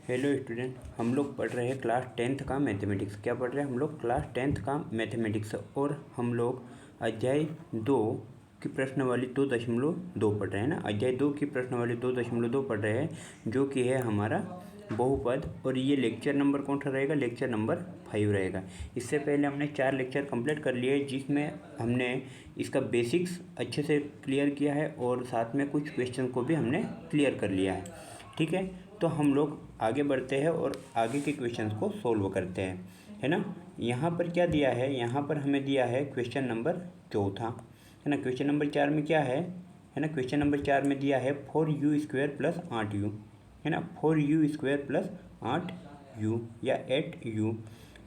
Hello student, हम लोग पढ़ रहे हैं क्लास 10th का मैथमेटिक्स। क्या पढ़ रहे हैं हम लोग? क्लास 10th का मैथमेटिक्स। और हम लोग अध्याय 2 की प्रश्नावली 2.2 पढ़ रहे हैं ना। अध्याय 2 की प्रश्नावली 2.2 पढ़ रहे हैं, जो कि है हमारा बहुपद। और ये लेक्चर नंबर कौन सा रहेगा? लेक्चर नंबर 5 रहेगा। इससे पहले हमने 4 लेक्चर कंप्लीट कर लिए, जिसमें हमने इसका बेसिक्स अच्छे से क्लियर किया है और साथ में कुछ क्वेश्चन को भी हमने क्लियर कर लिया है। ठीक है, तो हम लोग आगे बढ़ते हैं और आगे के क्वेश्चंस को सोल्व करते हैं, है ना। यहाँ पर क्या दिया है? यहाँ पर हमें दिया है क्वेश्चन नंबर 4, है ना। क्वेश्चन नंबर 4 में क्या है ना। क्वेश्चन नंबर 4 में दिया है 4u² + 8u, है ना। 4u² + 8u या 8u।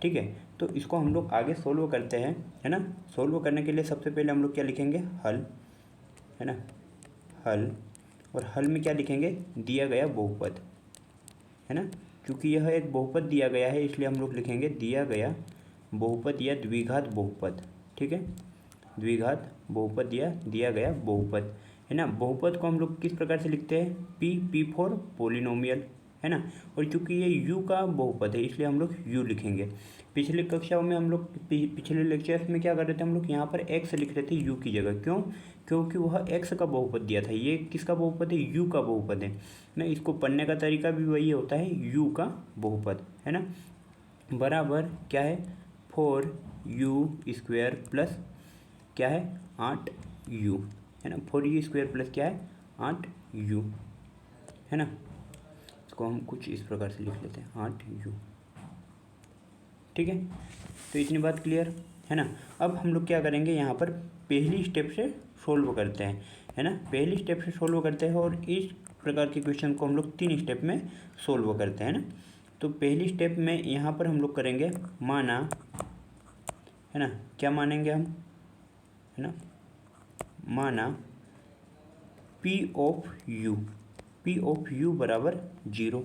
ठीक है, तो इसको हम लोग आगे सोल्व करते हैं, है ना। सोल्व करने के लिए सबसे पहले हम लोग क्या लिखेंगे? हल, है ना। हल, और हल में क्या लिखेंगे? दिया गया बहुपद, है ना। क्योंकि यह एक बहुपद दिया गया है, इसलिए हम लोग लिखेंगे दिया गया बहुपद या द्विघात बहुपद। ठीक है, द्विघात बहुपद या दिया गया बहुपद, है ना। बहुपद को हम लोग किस प्रकार से लिखते हैं? पी फॉर पोलिनोमियल, है ना। और चूंकि ये यू का बहुपद है, इसलिए हम लोग यू लिखेंगे। पिछले कक्षाओं में हम लोग पिछले लेक्चर्स में क्या कर रहे थे? हम लोग यहाँ पर एक्स लिख रहे थे यू की जगह। क्यों? क्योंकि वह एक्स का बहुपद दिया था। ये किसका बहुपद है? यू का बहुपद है ना। इसको पढ़ने का तरीका भी वही होता है, यू का बहुपद, है ना। बराबर क्या है? 4u² प्लस क्या है? 8u, है ना। 4u² प्लस क्या है? 8u, है ना। इसको हम कुछ इस प्रकार से लिख लेते हैं, 8u। ठीक है, तो इतनी बात क्लियर है ना। अब हम लोग क्या करेंगे? यहाँ पर पहली स्टेप से सोल्व करते हैं, है ना। पहली स्टेप से सोल्व करते हैं और इस प्रकार के क्वेश्चन को हम लोग 3 स्टेप में सोल्व करते हैं ना। तो पहली स्टेप में यहाँ पर हम लोग करेंगे माना, है ना। क्या मानेंगे हम? है ना, माना P ऑफ U बराबर 0,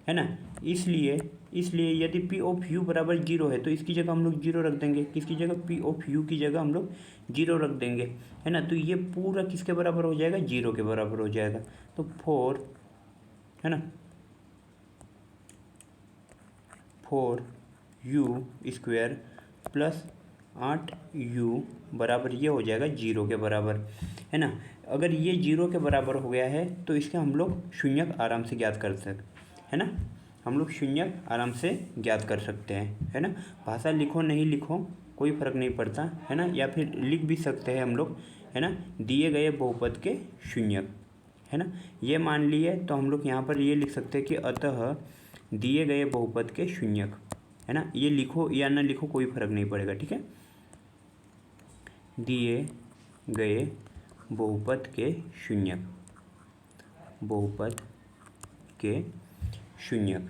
है ना। इसलिए यदि P ऑफ U बराबर 0 है तो इसकी जगह हम लोग 0 रख देंगे। किसकी जगह? P ऑफ U की जगह हम लोग 0 रख देंगे, है ना। तो ये पूरा किसके बराबर हो जाएगा? 0 के बराबर हो जाएगा। तो 4, है ना, 4u² प्लस 8u बराबर ये हो जाएगा 0 के बराबर, है ना। अगर ये 0 के बराबर हो गया है तो इसके हम लोग शून्यक आराम से ज्ञात कर सकते, है ना। हम लोग शून्यक आराम से ज्ञात कर सकते हैं, है ना। भाषा लिखो नहीं लिखो कोई फ़र्क नहीं पड़ता, है ना। या फिर लिख भी सकते हैं हम लोग, है ना, दिए गए बहुपद के शून्यक, है ना। ये मान लिए तो हम लोग यहाँ पर ये लिख सकते हैं कि अतः दिए गए बहुपद के शून्यक, है ना। ये लिखो या ना लिखो कोई फर्क नहीं पड़ेगा, ठीक है। दिए गए बहुपद के शून्यक, बहुपद के शून्यक,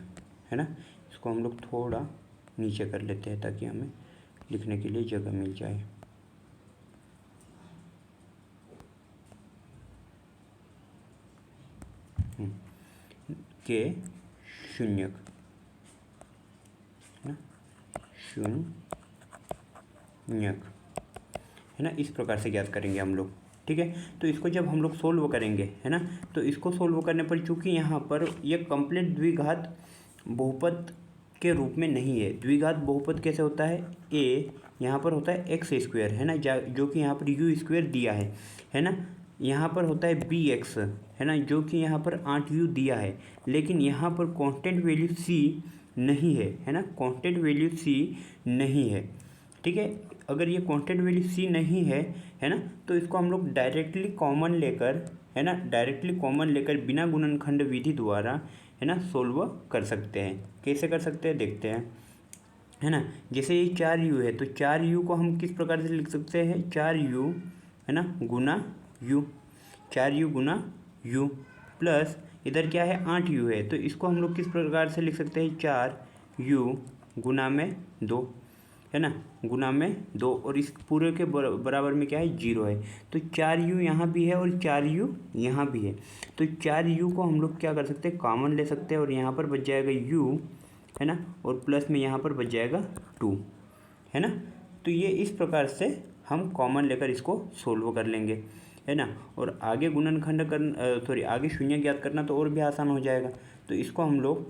है ना। इसको हम लोग थोड़ा नीचे कर लेते हैं ताकि हमें लिखने के लिए जगह मिल जाए। के शून्यक, है ना, शून्यक, है ना। इस प्रकार से ज्ञात करेंगे हम लोग, ठीक है। तो इसको जब हम लोग सोल्व करेंगे, है ना, तो इसको सोल्व करने पर चूंकि यहाँ पर ये कंप्लीट द्विघात बहुपद के रूप में नहीं है। द्विघात बहुपद कैसे होता है? ए यहाँ पर होता है x², है ना, जो कि यहाँ पर u² दिया है ना। यहाँ पर होता है bx, है ना, जो कि यहाँ पर 8u दिया है, लेकिन यहाँ पर कांस्टेंट वैल्यू c नहीं है ना। कांस्टेंट वैल्यू c नहीं है, ठीक है। अगर ये कांस्टेंट वैल्यू c नहीं है ना, तो इसको हम लोग डायरेक्टली कॉमन लेकर, है ना, डायरेक्टली कॉमन लेकर बिना गुणनखंड विधि द्वारा, है ना, सोल्व कर सकते हैं। कैसे कर सकते हैं देखते हैं, है ना। जैसे ये 4u है तो 4u को हम किस प्रकार से लिख सकते हैं? 4u, है ना, गुना u, 4u गुना u प्लस इधर क्या है? 8u है, तो इसको हम लोग किस प्रकार से लिख सकते हैं? 4u गुना में 2, है ना, गुना में 2, और इस पूरे के बराबर में क्या है? 0 है। तो 4u यहाँ भी है और 4u यहाँ भी है, तो 4u को हम लोग क्या कर सकते हैं? कॉमन ले सकते हैं, और यहाँ पर बच जाएगा u, है ना, और प्लस में यहाँ पर बच जाएगा 2, है ना। तो ये इस प्रकार से हम कॉमन लेकर इसको सोल्व कर लेंगे, है ना। और आगे गुणनखंड आगे शून्य ज्ञात करना तो और भी आसान हो जाएगा। तो इसको हम लोग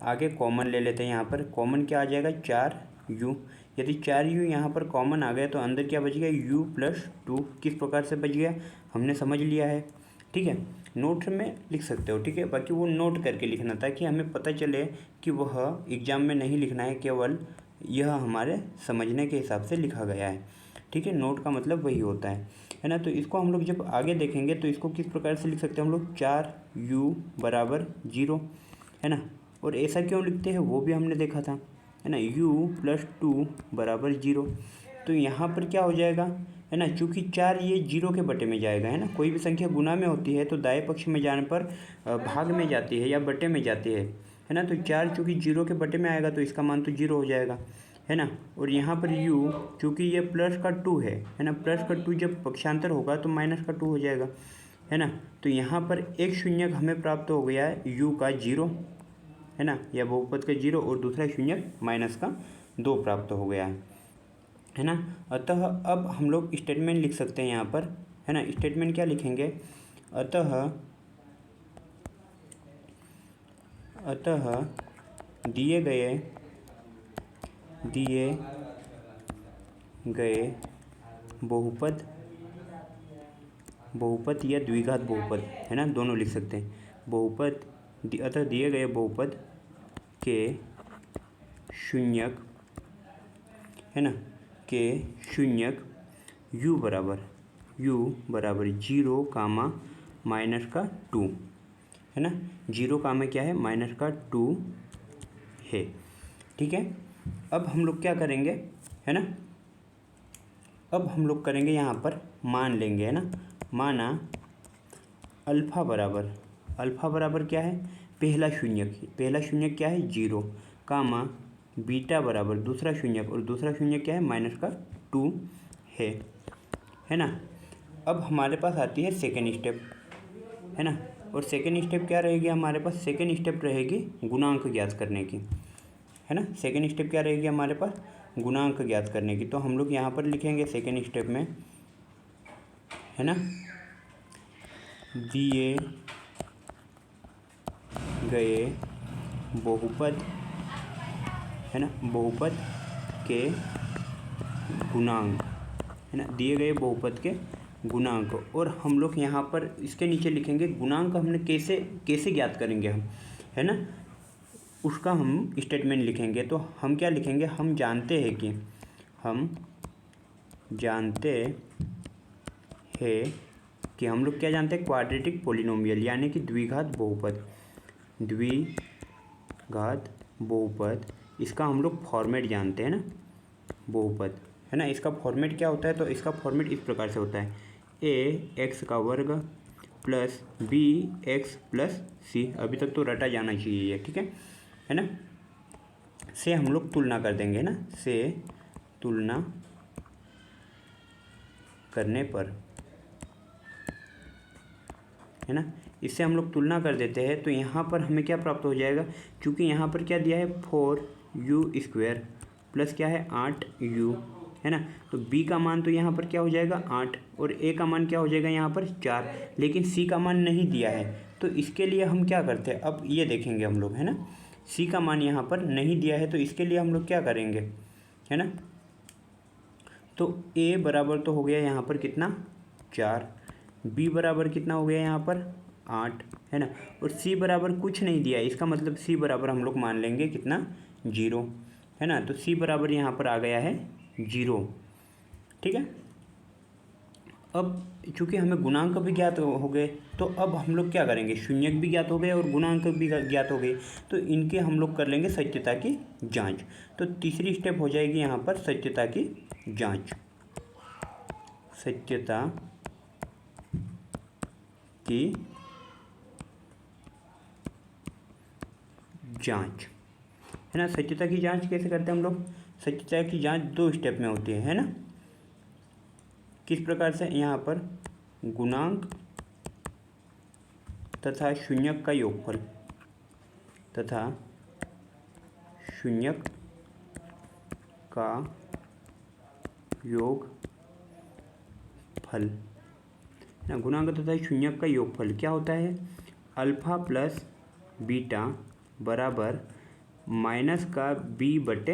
आगे कॉमन ले लेते हैं। यहाँ पर कॉमन क्या आ जाएगा 4u। यदि 4u यहाँ पर कॉमन आ गया तो अंदर क्या बच गया u+2। किस प्रकार से बच गया हमने समझ लिया है, ठीक है। नोट में लिख सकते हो, ठीक है, बाकी वो नोट करके लिखना ताकि हमें पता चले कि वह एग्ज़ाम में नहीं लिखना है, केवल यह हमारे समझने के हिसाब से लिखा गया है, ठीक है। नोट का मतलब वही होता है ना। तो इसको हम लोग जब आगे देखेंगे तो इसको किस प्रकार से लिख सकते हैं हम लोग 4u = 0, है ना। और ऐसा क्यों लिखते हैं वो भी हमने देखा था, है ना, u+2 = 0। तो यहाँ पर क्या हो जाएगा, है ना, चूँकि 4 ये 0 के बटे में जाएगा, है ना। कोई भी संख्या गुना में होती है तो दाएं पक्ष में जाने पर भाग में जाती है या बटे में जाती है ना। तो 4 चूँकि 0 के बटे में आएगा तो इसका मान तो 0 हो जाएगा, है ना। और यहाँ पर u चूँकि ये +2 है ना, +2 जब पक्षांतर होगा तो -2 हो जाएगा, है ना। तो यहाँ पर एक शून्यक हमें प्राप्त हो गया है u का 0, है ना, या बहुपद का 0, और दूसरा शून्यक -2 प्राप्त हो गया है ना। अतः अब हम लोग स्टेटमेंट लिख सकते हैं यहाँ पर, है ना। स्टेटमेंट क्या लिखेंगे, अतः दिए गए बहुपद या द्विघात बहुपद, है ना, दोनों लिख सकते हैं। अतः दिए गए बहुपद के शून्यक, है ना, के शून्यक u = 0, -2, है ना। 0 क्या है -2 है, ठीक है। अब हम लोग क्या करेंगे, है ना, अब हम लोग करेंगे यहाँ पर मान लेंगे, है ना। माना अल्फ़ा बराबर क्या है, पहला शून्यक क्या है 0, बीटा बराबर दूसरा शून्यक, और दूसरा शून्यक क्या है -2 है ना। अब हमारे पास आती है सेकेंड स्टेप, है ना। और सेकेंड स्टेप क्या रहेगी हमारे पास, सेकेंड स्टेप रहेगी गुणांक ज्ञात करने की, है ना। सेकेंड स्टेप क्या रहेगी हमारे पास, गुणांक ज्ञात करने की। तो हम लोग यहाँ पर लिखेंगे सेकेंड स्टेप में, है ना, दिए गए बहुपद, है ना, बहुपद के गुणांक, है ना, दिए गए बहुपद के गुणांक। और हम लोग यहाँ पर इसके नीचे लिखेंगे गुणांक हमने कैसे ज्ञात करेंगे हम, है ना, उसका हम स्टेटमेंट लिखेंगे। तो हम क्या लिखेंगे, हम जानते हैं कि हम लोग क्या जानते हैं, क्वाड्रेटिक पोलिनोमियल यानी कि द्विघात बहुपद, इसका हम लोग फॉर्मेट जानते हैं ना, बहुपद, है ना। इसका फॉर्मेट क्या होता है, तो इसका फॉर्मेट इस प्रकार से होता है ax² + bx + c। अभी तक तो रटा जाना चाहिए ये, ठीक है ना। से हम लोग तुलना कर देंगे ना, से तुलना करने पर, है ना, इससे हम लोग तुलना कर देते हैं। तो यहाँ पर हमें क्या प्राप्त हो जाएगा, क्योंकि यहाँ पर क्या दिया है 4u² प्लस क्या है 8u, है ना। तो b का मान तो यहाँ पर क्या हो जाएगा 8, और a का मान क्या हो जाएगा यहाँ पर 4, लेकिन c का मान नहीं दिया है। तो इसके लिए हम क्या करते हैं, अब ये देखेंगे हम लोग, है ना। c का मान यहाँ पर नहीं दिया है तो इसके लिए हम लोग क्या करेंगे, है ना। तो a बराबर तो हो गया यहाँ पर कितना 4, b बराबर कितना हो गया यहाँ पर 8, है ना। और c बराबर कुछ नहीं दिया, इसका मतलब c बराबर हम लोग मान लेंगे कितना 0, है ना। तो c बराबर यहाँ पर आ गया है 0, ठीक है। अब चूँकि हमें गुणांक भी ज्ञात हो गए तो अब हम लोग क्या करेंगे, शून्यक भी ज्ञात हो गए और गुणांक भी ज्ञात हो गए, तो इनके हम लोग कर लेंगे सत्यता की जांच। तो तीसरी स्टेप हो जाएगी यहाँ पर सत्यता की जांच, सत्यता की जांच, है ना। सत्यता की जांच कैसे करते हैं हम लोग, सत्यता की जांच 2 स्टेप में होती है ना। किस प्रकार से, यहाँ पर गुणांक तथा शून्यक का योगफल ना, गुणांक तथा शून्यक का योगफल क्या होता है, अल्फा + बीटा बराबर माइनस का बी बटे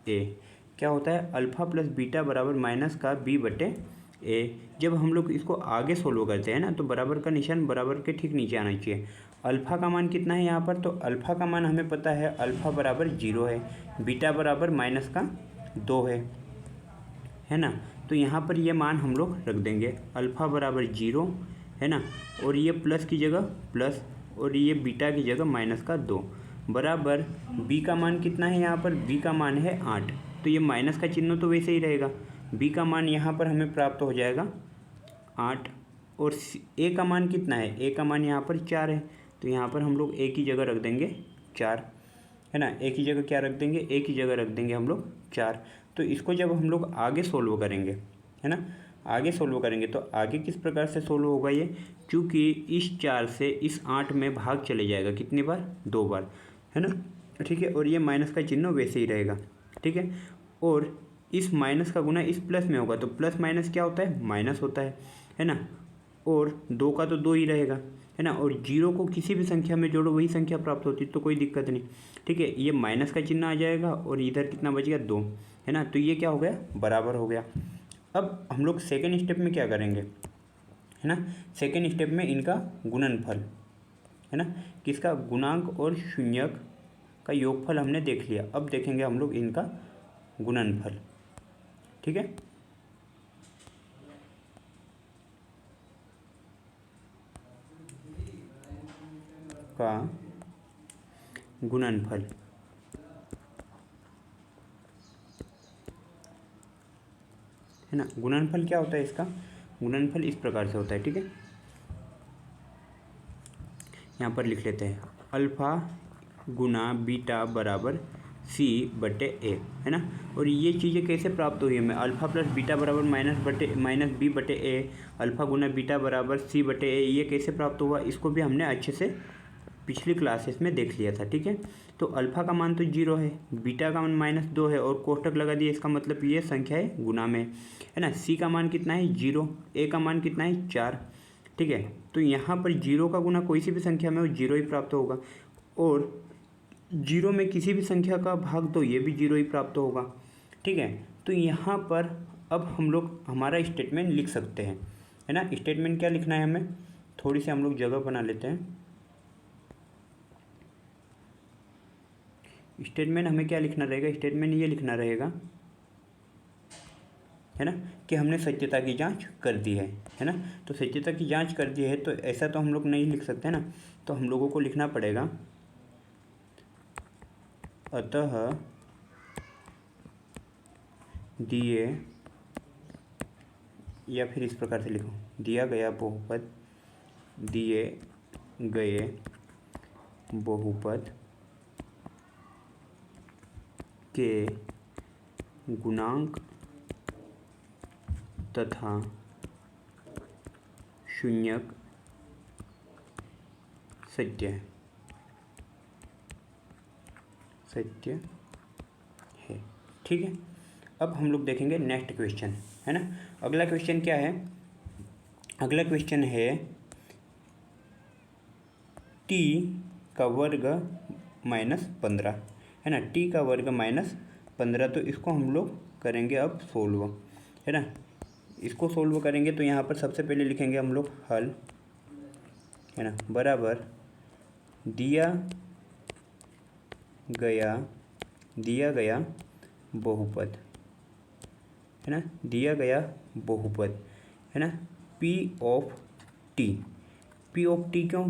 ए। क्या होता है, अल्फ़ा प्लस बीटा बराबर माइनस का बी बटे ए। जब हम लोग इसको आगे सोल्व करते हैं ना तो बराबर का निशान बराबर के ठीक नीचे आना चाहिए। अल्फ़ा का मान कितना है यहाँ पर, तो अल्फ़ा का मान हमें पता है, अल्फ़ा बराबर 0 है, बीटा बराबर माइनस का 2 है ना। तो यहाँ पर ये मान हम लोग रख देंगे, अल्फ़ा बराबर 0 है ना, और ये प्लस की जगह प्लस, और ये बीटा की जगह माइनस का 2 बराबर बी का मान कितना है यहाँ पर, बी का मान है 8। तो ये माइनस का चिन्ह तो वैसे ही रहेगा, बी का मान यहाँ पर हमें प्राप्त हो जाएगा 8। और ए का मान कितना है, ए का मान यहाँ पर 4 है, तो यहाँ पर हम लोग ए की जगह रख देंगे 4 है ना। ए की जगह क्या रख देंगे, ए की जगह रख देंगे हम लोग 4। तो इसको जब हम लोग आगे सोल्व करेंगे है ना, आगे सोल्व करेंगे तो आगे किस प्रकार से सोल्व होगा ये, क्योंकि इस 4 से इस 8 में भाग चले जाएगा कितनी बार, 2 बार है ना, ठीक है। और ये माइनस का चिन्ह वैसे ही रहेगा, ठीक है। और इस माइनस का गुना इस प्लस में होगा, तो प्लस माइनस क्या होता है, माइनस होता है ना। और 2 का तो 2 ही रहेगा है ना, और 0 को किसी भी संख्या में जोड़ो वही संख्या प्राप्त होती है, तो कोई दिक्कत नहीं, ठीक है। ये माइनस का चिन्ह आ जाएगा और इधर कितना बच गया, 2 है ना। तो ये क्या हो गया, बराबर हो गया। अब हम लोग सेकेंड स्टेप में क्या करेंगे है ना, सेकेंड स्टेप में इनका गुणनफल है ना, किसका, गुणांक और शून्यक का योगफल हमने देख लिया। अब देखेंगे हम लोग इनका गुणनफल, ठीक है। का गुणनफल है ना, गुणनफल क्या होता है इसका, गुणनफल इस प्रकार से होता है, ठीक है। यहाँ पर लिख लेते हैं, अल्फ़ा गुना बीटा बराबर सी बटे ए है ना। और ये चीज़ें कैसे प्राप्त हुई हमें, अल्फ़ा प्लस बीटा बराबर माइनस बी बटे ए, अल्फ़ा गुना बीटा बराबर सी बटे ए, ये कैसे प्राप्त हुआ, इसको भी हमने अच्छे से पिछली क्लासेस में देख लिया था, ठीक है। तो अल्फ़ा का मान तो 0 है, बीटा का मान -2 है, और कोष्टक लगा दिया, इसका मतलब ये संख्या है गुना में है ना। सी का मान कितना है 0, ए का मान कितना है 4, ठीक है। तो यहाँ पर 0 का गुना कोई सी भी संख्या में वो 0 ही प्राप्त होगा, और 0 में किसी भी संख्या का भाग तो ये भी 0 ही प्राप्त होगा, ठीक है। तो यहाँ पर अब हम लोग हमारा स्टेटमेंट लिख सकते हैं है ना। स्टेटमेंट क्या लिखना है हमें, थोड़ी सी हम लोग जगह बना लेते हैं। स्टेटमेंट हमें क्या लिखना रहेगा, स्टेटमेंट ये लिखना रहेगा है ना, कि हमने सत्यता की जांच कर दी है ना। तो सत्यता की जांच कर दी है, तो ऐसा तो हम लोग नहीं लिख सकते ना, तो हम लोगों को लिखना पड़ेगा, अतः दिए, या फिर इस प्रकार से लिखो, दिया गया बहुपद, दिए गए बहुपद के गुणांक तथा शून्यक सत्य है, सत्य है, ठीक है। अब हम लोग देखेंगे नेक्स्ट क्वेश्चन है ना। अगला क्वेश्चन क्या है, अगला क्वेश्चन है टी का वर्ग -15 है ना, टी का वर्ग -15। तो इसको हम लोग करेंगे अब सोल्व है ना। इसको सोल्व करेंगे तो यहाँ पर सबसे पहले लिखेंगे हम लोग हल है ना, बराबर दिया गया बहुपद है ना, दिया गया बहुपद है ना, पी ऑफ टी क्यों,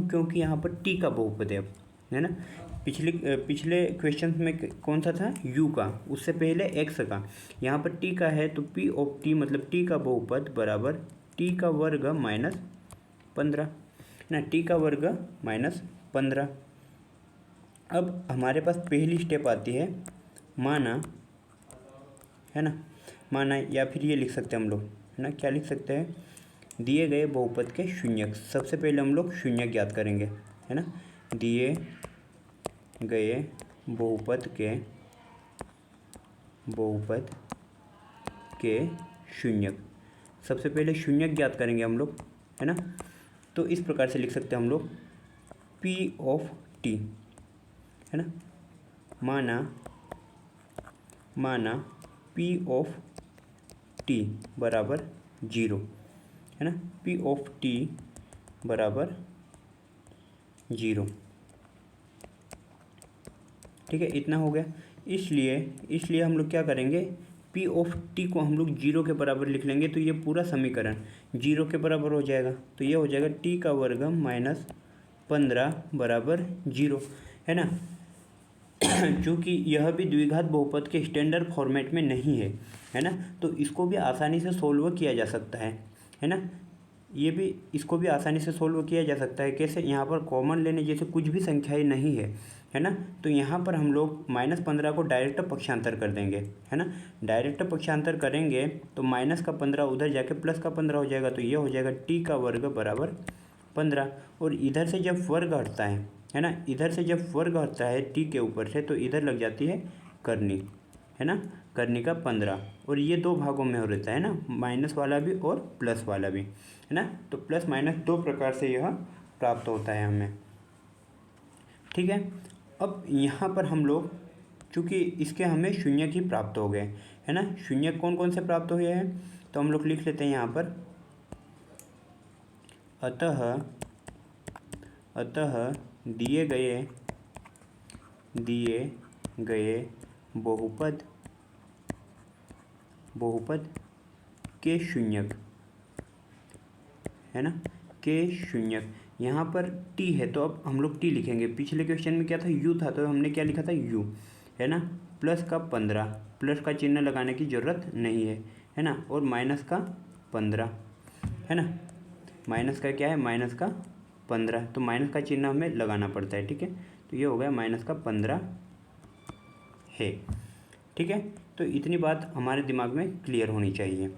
क्योंकि यहाँ पर टी का बहुपद है ना। पिछले क्वेश्चन में कौन सा था, यू का, उससे पहले एक्स का, यहाँ पर टी का है, तो पी ऑफ टी मतलब टी का बहुपद बराबर टी का वर्ग -15 है ना, टी का वर्ग -15। अब हमारे पास पहली स्टेप आती है, माना है ना, माना, या फिर ये लिख सकते हैं हम लोग है ना, क्या लिख सकते हैं, दिए गए बहुपद के शून्यक। सबसे पहले हम लोग शून्यक ज्ञात करेंगे है ना, दिए गए बहुपद के शून्यक, सबसे पहले शून्यक ज्ञात करेंगे हम लोग है ना। तो इस प्रकार से लिख सकते हैं हम लोग, पी ऑफ टी है ना, माना पी ऑफ टी बराबर 0 है ना, पी ऑफ टी बराबर 0। ठीक है, इतना हो गया। इसलिए हम लोग क्या करेंगे, पी ऑफ टी को हम लोग 0 के बराबर लिख लेंगे, तो ये पूरा समीकरण 0 के बराबर हो जाएगा। तो ये हो जाएगा टी का वर्ग माइनस 15 बराबर 0, है ना। चूँकि यह भी द्विघात बहुपद के स्टैंडर्ड फॉर्मेट में नहीं है ना, तो इसको भी आसानी से सोल्व किया जा सकता है ना। ये भी इसको भी आसानी से सोल्व किया जा सकता है। कैसे, यहाँ पर कॉमन लेने जैसे कुछ भी संख्याएं नहीं है ना, तो यहाँ पर हम लोग -15 को डायरेक्ट पक्षांतर कर देंगे, है ना। डायरेक्ट पक्षांतर करेंगे तो -15 उधर जाके +15 हो जाएगा, तो ये हो जाएगा टी का वर्ग बराबर 15। और इधर से जब वर्ग हटता है ना, इधर से जब वर्ग हटता है टी के ऊपर से, तो इधर लग जाती है करनी, है ना, करनी का 15। और ये दो भागों में हो रहता है ना, माइनस वाला भी और प्लस वाला भी, है ना। तो प्लस माइनस दो प्रकार से यह प्राप्त होता है हमें। ठीक है, अब यहाँ पर हम लोग चूँकि इसके हमें शून्य की प्राप्त हो गए, है ना। शून्य कौन कौन से प्राप्त हुए हैं, तो हम लोग लिख लेते हैं यहाँ पर, अतः दिए गए बहुपद के शून्यक, है ना, के शून्यक। यहाँ पर टी है तो अब हम लोग टी लिखेंगे। पिछले क्वेश्चन में क्या था, यू था, तो हमने क्या लिखा था, यू, है ना, प्लस का 15, प्लस का चिन्ह लगाने की ज़रूरत नहीं है ना, और माइनस का 15, है ना। माइनस का क्या है, माइनस का 15, तो माइनस का चिन्ह हमें लगाना पड़ता है। ठीक है, तो ये हो गया माइनस का 15 है। ठीक है, तो इतनी बात हमारे दिमाग में क्लियर होनी चाहिए,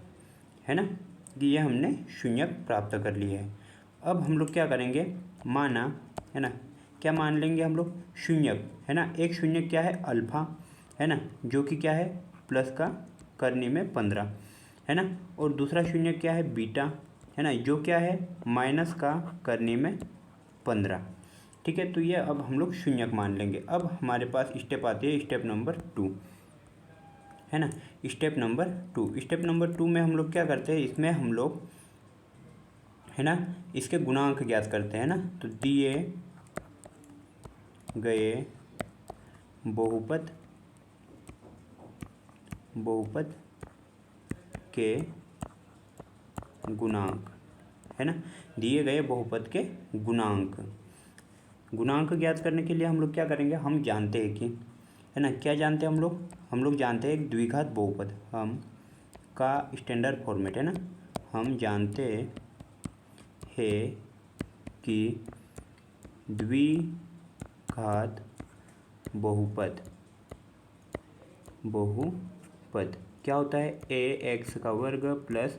है ना, कि ये हमने शून्यक प्राप्त कर लिया है। अब हम लोग क्या करेंगे, माना, है ना, क्या मान लेंगे हम लोग, शून्यक, है ना। एक शून्यक क्या है, अल्फा, है ना, जो कि क्या है, प्लस का करनी में 15, है ना। और दूसरा शून्यक क्या है, बीटा, है ना, जो क्या है, माइनस का करनी में 15। ठीक है, तो ये अब हम लोग शून्यक मान लेंगे। अब हमारे पास स्टेप आती है, स्टेप नंबर 2, है ना। स्टेप नंबर 2 में हम लोग क्या करते हैं, इसमें हम लोग, है ना, इसके गुणांक ज्ञात करते हैं ना। तो दिए गए बहुपद के गुणांक, है ना, दिए गए बहुपद के गुणांक ज्ञात करने के लिए हम लोग क्या करेंगे, हम जानते हैं कि, है ना, क्या जानते हैं हम लोग जानते हैं एक द्विघात बहुपद, हम का स्टैंडर्ड फॉर्मेट, है ना, हम जानते हैं कि द्विघात बहुपद क्या होता है, ax का वर्ग प्लस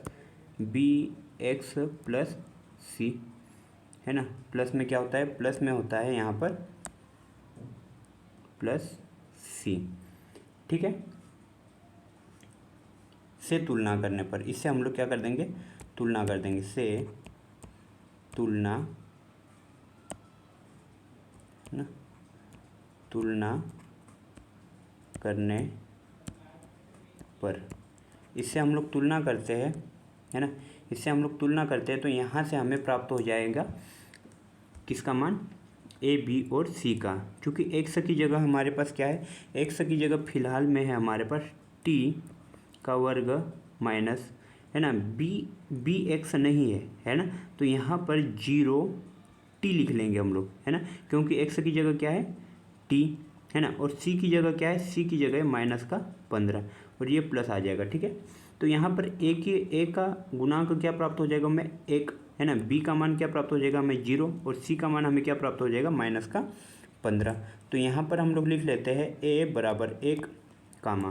bx प्लस c, है ना। प्लस में क्या होता है, प्लस में होता है यहाँ पर प्लस c। ठीक है, से तुलना करने पर, इससे हम लोग क्या कर देंगे, तुलना कर देंगे, से तुलना, है ना, तुलना करने पर, इससे हम लोग तुलना करते हैं, है ना, इससे हम लोग तुलना करते हैं, तो यहाँ से हमें प्राप्त हो जाएगा किसका मान, ए बी और सी का। क्योंकि एक्स की जगह हमारे पास क्या है, एक्स की जगह फिलहाल में है हमारे पास टी का वर्ग माइनस, है ना, बी एक्स नहीं है ना, तो यहाँ पर 0 टी लिख लेंगे हम लोग, है ना, क्योंकि एक्स की जगह क्या है, टी, है ना। और सी की जगह क्या है, सी की जगह माइनस का 15, और ये प्लस आ जाएगा। ठीक है, तो यहाँ पर ए का गुणांक क्या प्राप्त हो जाएगा हमें, 1, है ना। बी का मान क्या प्राप्त हो जाएगा हमें, 0, और सी का मान हमें क्या प्राप्त हो जाएगा, माइनस का 15। तो यहाँ पर हम लोग लिख लेते हैं ए बराबर 1 कामा,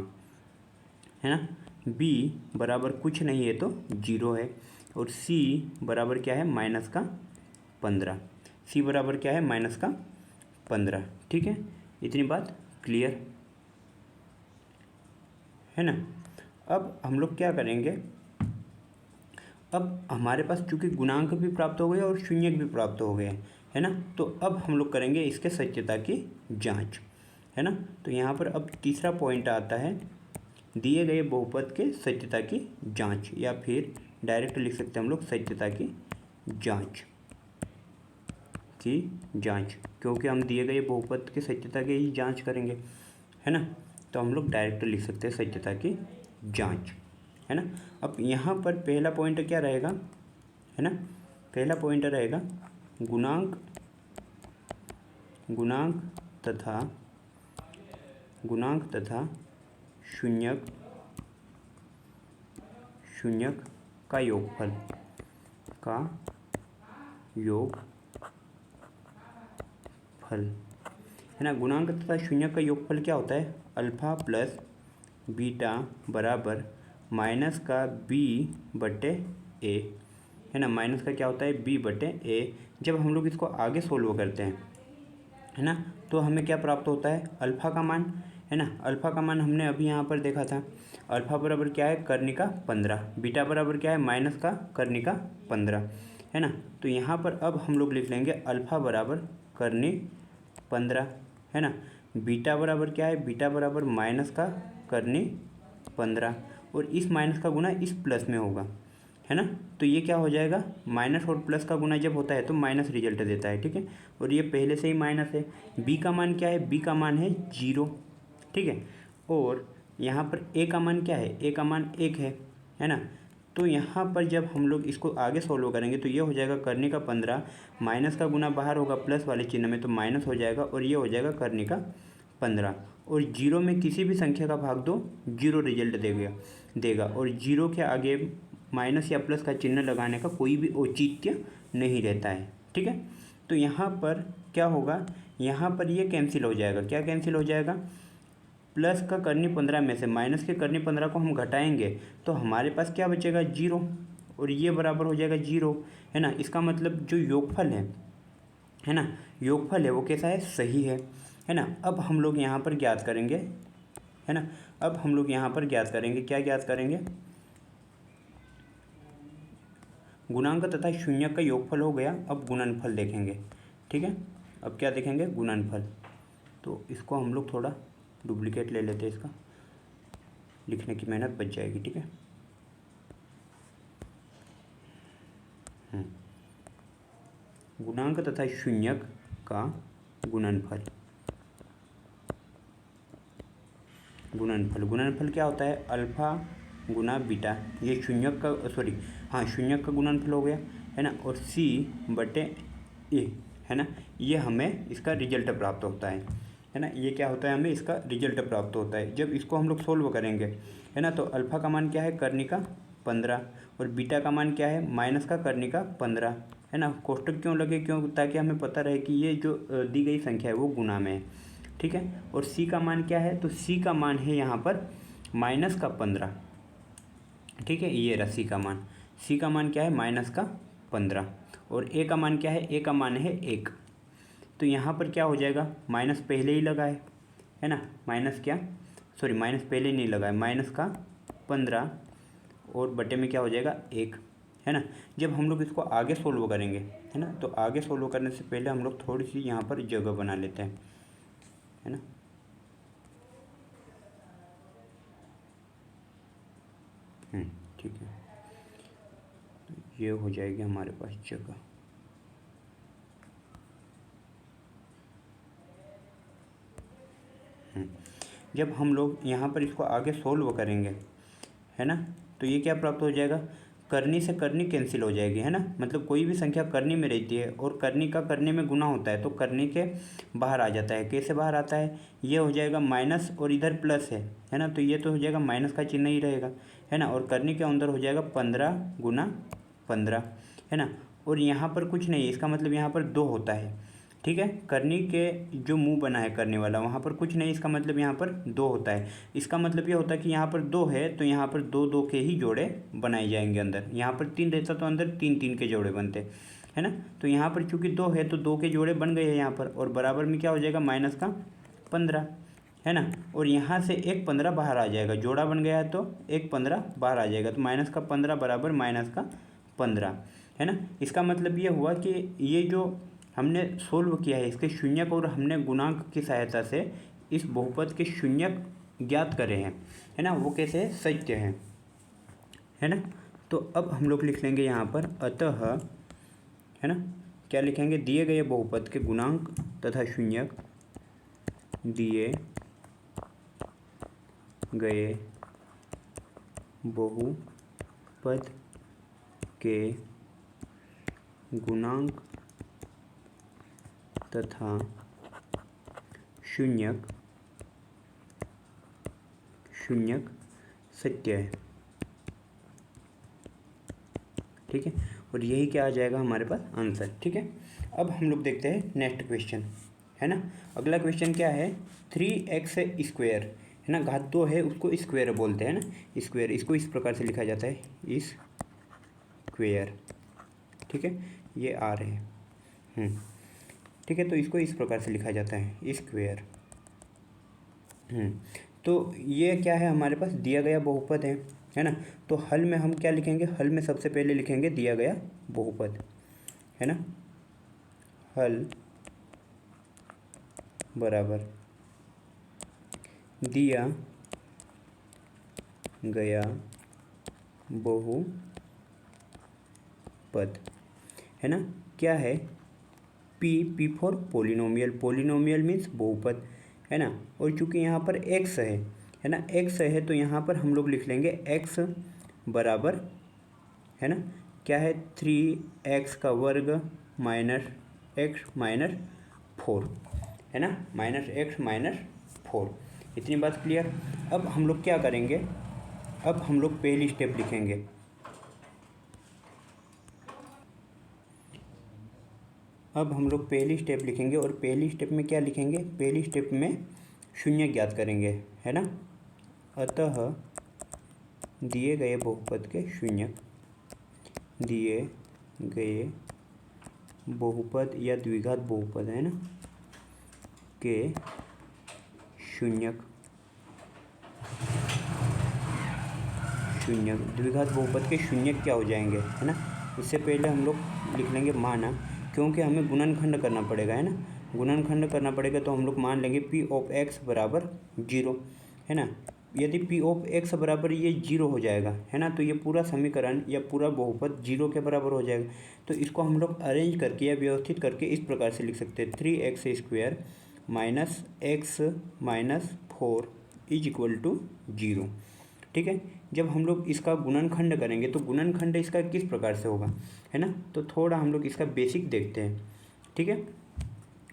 है ना, बी बराबर कुछ नहीं है तो 0 है, और सी बराबर क्या है, माइनस का 15, सी बराबर क्या है, माइनस का 15। ठीक है, इतनी बात क्लियर है ना। अब हम लोग क्या करेंगे, अब हमारे पास चूँकि गुणांक भी प्राप्त हो गए और शून्यक भी प्राप्त हो गए, है ना, तो अब हम लोग करेंगे इसके सत्यता की जांच, है ना। तो यहाँ पर अब तीसरा पॉइंट आता है दिए गए बहुपद के सत्यता की जांच, या फिर डायरेक्ट लिख सकते हैं हम लोग सत्यता की जांच क्योंकि हम दिए गए बहुपद के सत्यता की ही जांच करेंगे, है ना। तो हम लोग डायरेक्ट लिख सकते हैं सत्यता की जांच, है ना। अब यहाँ पर पहला पॉइंट क्या रहेगा, है ना, पहला पॉइंट रहेगा गुणांक तथा शून्यक का योगफल है ना। गुणांक तथा शून्यक का योगफल क्या होता है, अल्फा प्लस बीटा बराबर माइनस का बी बटे ए, है ना। माइनस का क्या होता है, बी बटे ए। जब हम लोग इसको आगे सोल्व करते हैं, है ना, तो हमें क्या प्राप्त होता है, अल्फ़ा का मान, है ना। अल्फ़ा का मान हमने अभी यहाँ पर देखा था, अल्फ़ा बराबर क्या है, कर्निका 15, बीटा बराबर क्या है, माइनस का कर्निका 15, है ना। तो यहाँ पर अब हम लोग लिख लेंगे अल्फ़ा बराबर कर्नी 15, है ना। बीटा बराबर क्या है, बीटा बराबर माइनस का कर्नी 15, और इस माइनस का गुना इस प्लस में होगा, है ना। तो ये क्या हो जाएगा, माइनस और प्लस का गुना जब होता है तो माइनस रिजल्ट देता है, ठीक है। और ये पहले से ही माइनस है। बी का मान क्या है, बी का मान है 0, ठीक है। और यहाँ पर ए का मान क्या है, ए का मान 1 है ना। तो यहाँ पर जब हम लोग इसको आगे सोल्व करेंगे तो ये हो जाएगा करने का 15, माइनस का गुना बाहर होगा प्लस वाले चिन्ह में तो माइनस हो जाएगा, और ये हो जाएगा करने का 15। और 0 में किसी भी संख्या का भाग दो 0 रिजल्ट देगा, और 0 के आगे माइनस या प्लस का चिन्ह लगाने का कोई भी औचित्य नहीं रहता है, ठीक है। तो यहाँ पर क्या होगा, यहाँ पर ये कैंसिल हो जाएगा, क्या कैंसिल हो जाएगा, प्लस का करनी 15 में से माइनस के करनी 15 को हम घटाएंगे तो हमारे पास क्या बचेगा, 0, और ये बराबर हो जाएगा 0, है ना। इसका मतलब जो योगफल है ना, योगफल है वो कैसा है, सही है ना। अब हम लोग यहाँ पर ज्ञात करेंगे, है ना, अब हम लोग यहाँ पर ज्ञात करेंगे, क्या ज्ञात करेंगे, गुणांक तथा शून्यक का योगफल हो गया। अब गुणनफल देखेंगे, ठीक है। अब क्या देखेंगे, गुणनफल। तो इसको हम लोग थोड़ा डुप्लीकेट ले लेते हैं, इसका लिखने की मेहनत बच जाएगी, ठीक है। गुणांक तथा शून्यक का गुणनफल। गुणनफल क्या होता है, अल्फा गुना बीटा, ये शून्यक का गुणनफल हो गया, है ना। और सी बटे ए, है ना, ये हमें इसका रिजल्ट प्राप्त होता है ना। ये क्या होता है, हमें इसका रिजल्ट प्राप्त होता है जब इसको हम लोग सोल्व करेंगे, है ना। तो अल्फ़ा का मान क्या है, करनी का 15, और बीटा का मान क्या है, माइनस का करनी का 15, है ना। कोष्टक क्यों लगे, क्यों, ताकि हमें पता रहे कि ये जो दी गई संख्या है वो गुणा में है, ठीक है। और सी का मान क्या है, तो सी का मान है यहाँ पर माइनस का 15, ठीक है। ये रहा सी का मान क्या है, माइनस का 15, और ए का मान क्या है, ए का मान है 1। तो यहाँ पर क्या हो जाएगा, माइनस पहले ही लगा है ना, माइनस पहले नहीं लगा है, माइनस का 15 और बटे में क्या हो जाएगा 1, है ना। जब हम लोग इसको आगे सोल्व करेंगे, है ना, तो आगे सोल्व करने से पहले हम लोग थोड़ी सी यहाँ पर जगह बना लेते हैं, है ना। ठीक है, तो ये हो जाएगी हमारे पास जगह। जब हम लोग यहाँ पर इसको आगे सोल्व करेंगे, है ना, तो ये क्या प्राप्त हो जाएगा, करनी से करनी कैंसिल हो जाएगी, है ना। मतलब कोई भी संख्या करनी में रहती है और करनी का करने में गुना होता है तो करनी के बाहर आ जाता है। कैसे बाहर आता है, ये हो जाएगा माइनस और इधर प्लस है ना, तो ये तो हो जाएगा माइनस का चिन्ह ही रहेगा, है ना। और करनी के अंदर हो जाएगा 15 गुना 15, है ना। और यहाँ पर कुछ नहीं है, इसका मतलब यहाँ पर 2 होता है, ठीक है। करनी के जो मुंह बना है करने वाला, वहाँ पर कुछ नहीं, इसका मतलब यहाँ पर 2 होता है। इसका मतलब ये होता है कि यहाँ पर 2 है तो यहाँ पर 2 2 के ही जोड़े बनाए जाएंगे अंदर। यहाँ पर 3 रहता तो अंदर 3 3 के जोड़े बनते, है ना। तो यहाँ पर चूँकि 2 है तो 2 के जोड़े बन गए हैं यहाँ पर, और बराबर में क्या हो जाएगा, माइनस का 15, है ना। और यहाँ से एक 15 बाहर आ जाएगा, जोड़ा बन गया है तो एक 15 बाहर आ जाएगा, तो माइनस का 15 बराबर माइनस का 15, है ना। इसका मतलब ये हुआ कि ये जो हमने सोल्व किया है इसके शून्यक और हमने गुणांक की सहायता से इस बहुपद के शून्यक ज्ञात करे हैं, है ना, वो कैसे है, सत्य है ना। तो अब हम लोग लिख लेंगे यहाँ पर अतः, है ना, क्या लिखेंगे, दिए गए बहुपद के गुणांक तथा शून्यक दिए गए बहुपद के गुणांक तथा शून्यक सत्य है, ठीक है। और यही क्या आ जाएगा हमारे पास आंसर, ठीक है। अब हम लोग देखते हैं नेक्स्ट क्वेश्चन, है ना। अगला क्वेश्चन क्या है, 3x स्क्वायर, है ना, घात 2 है उसको स्क्वायर बोलते हैं ना, स्क्वायर, इसको इस प्रकार से लिखा जाता है, इस स्क्वायर, ठीक है, ये आ रहे हैं, ठीक है। तो इसको इस प्रकार से लिखा जाता है स्क्वायर। तो ये क्या है, हमारे पास दिया गया बहुपद है ना। तो हल में हम क्या लिखेंगे, हल में सबसे पहले लिखेंगे दिया गया बहुपद, है ना, हल बराबर दिया गया बहुपद, है ना, क्या है, P for polynomial, polynomial means बहुपद, है ना। और चूंकि यहाँ पर x है ना, x है तो यहाँ पर हम लोग लिख लेंगे x बराबर, है ना, क्या है, 3x का वर्ग माइनस x माइनस 4, है ना, माइनस x माइनस 4। इतनी बात क्लियर। अब हम लोग क्या करेंगे, अब हम लोग पहली स्टेप लिखेंगे, अब हम लोग पहली स्टेप लिखेंगे। और पहली स्टेप में क्या लिखेंगे, पहली स्टेप में शून्य ज्ञात करेंगे, है ना। अतः दिए गए बहुपद के शून्यक, दिए गए बहुपद या द्विघात बहुपद, है ना, के शून्यक द्विघात बहुपद के शून्यक क्या हो जाएंगे, है ना। इससे पहले हम लोग लिख लेंगे माना, क्योंकि हमें गुणनखंड करना पड़ेगा, है ना, गुणनखंड करना पड़ेगा। तो हम लोग मान लेंगे पी ऑफ एक्स बराबर 0, है ना। यदि पी ऑफ एक्स बराबर ये 0 हो जाएगा, है ना, तो ये पूरा समीकरण या पूरा बहुपद 0 के बराबर हो जाएगा। तो इसको हम लोग अरेंज करके या व्यवस्थित करके इस प्रकार से लिख सकते हैं, 3x square minus x minus 4 is equal to 0, ठीक है। जब हम लोग इसका गुणनखंड करेंगे तो गुणनखंड इसका किस प्रकार से होगा, है ना। तो थोड़ा हम लोग इसका बेसिक देखते हैं, ठीक है।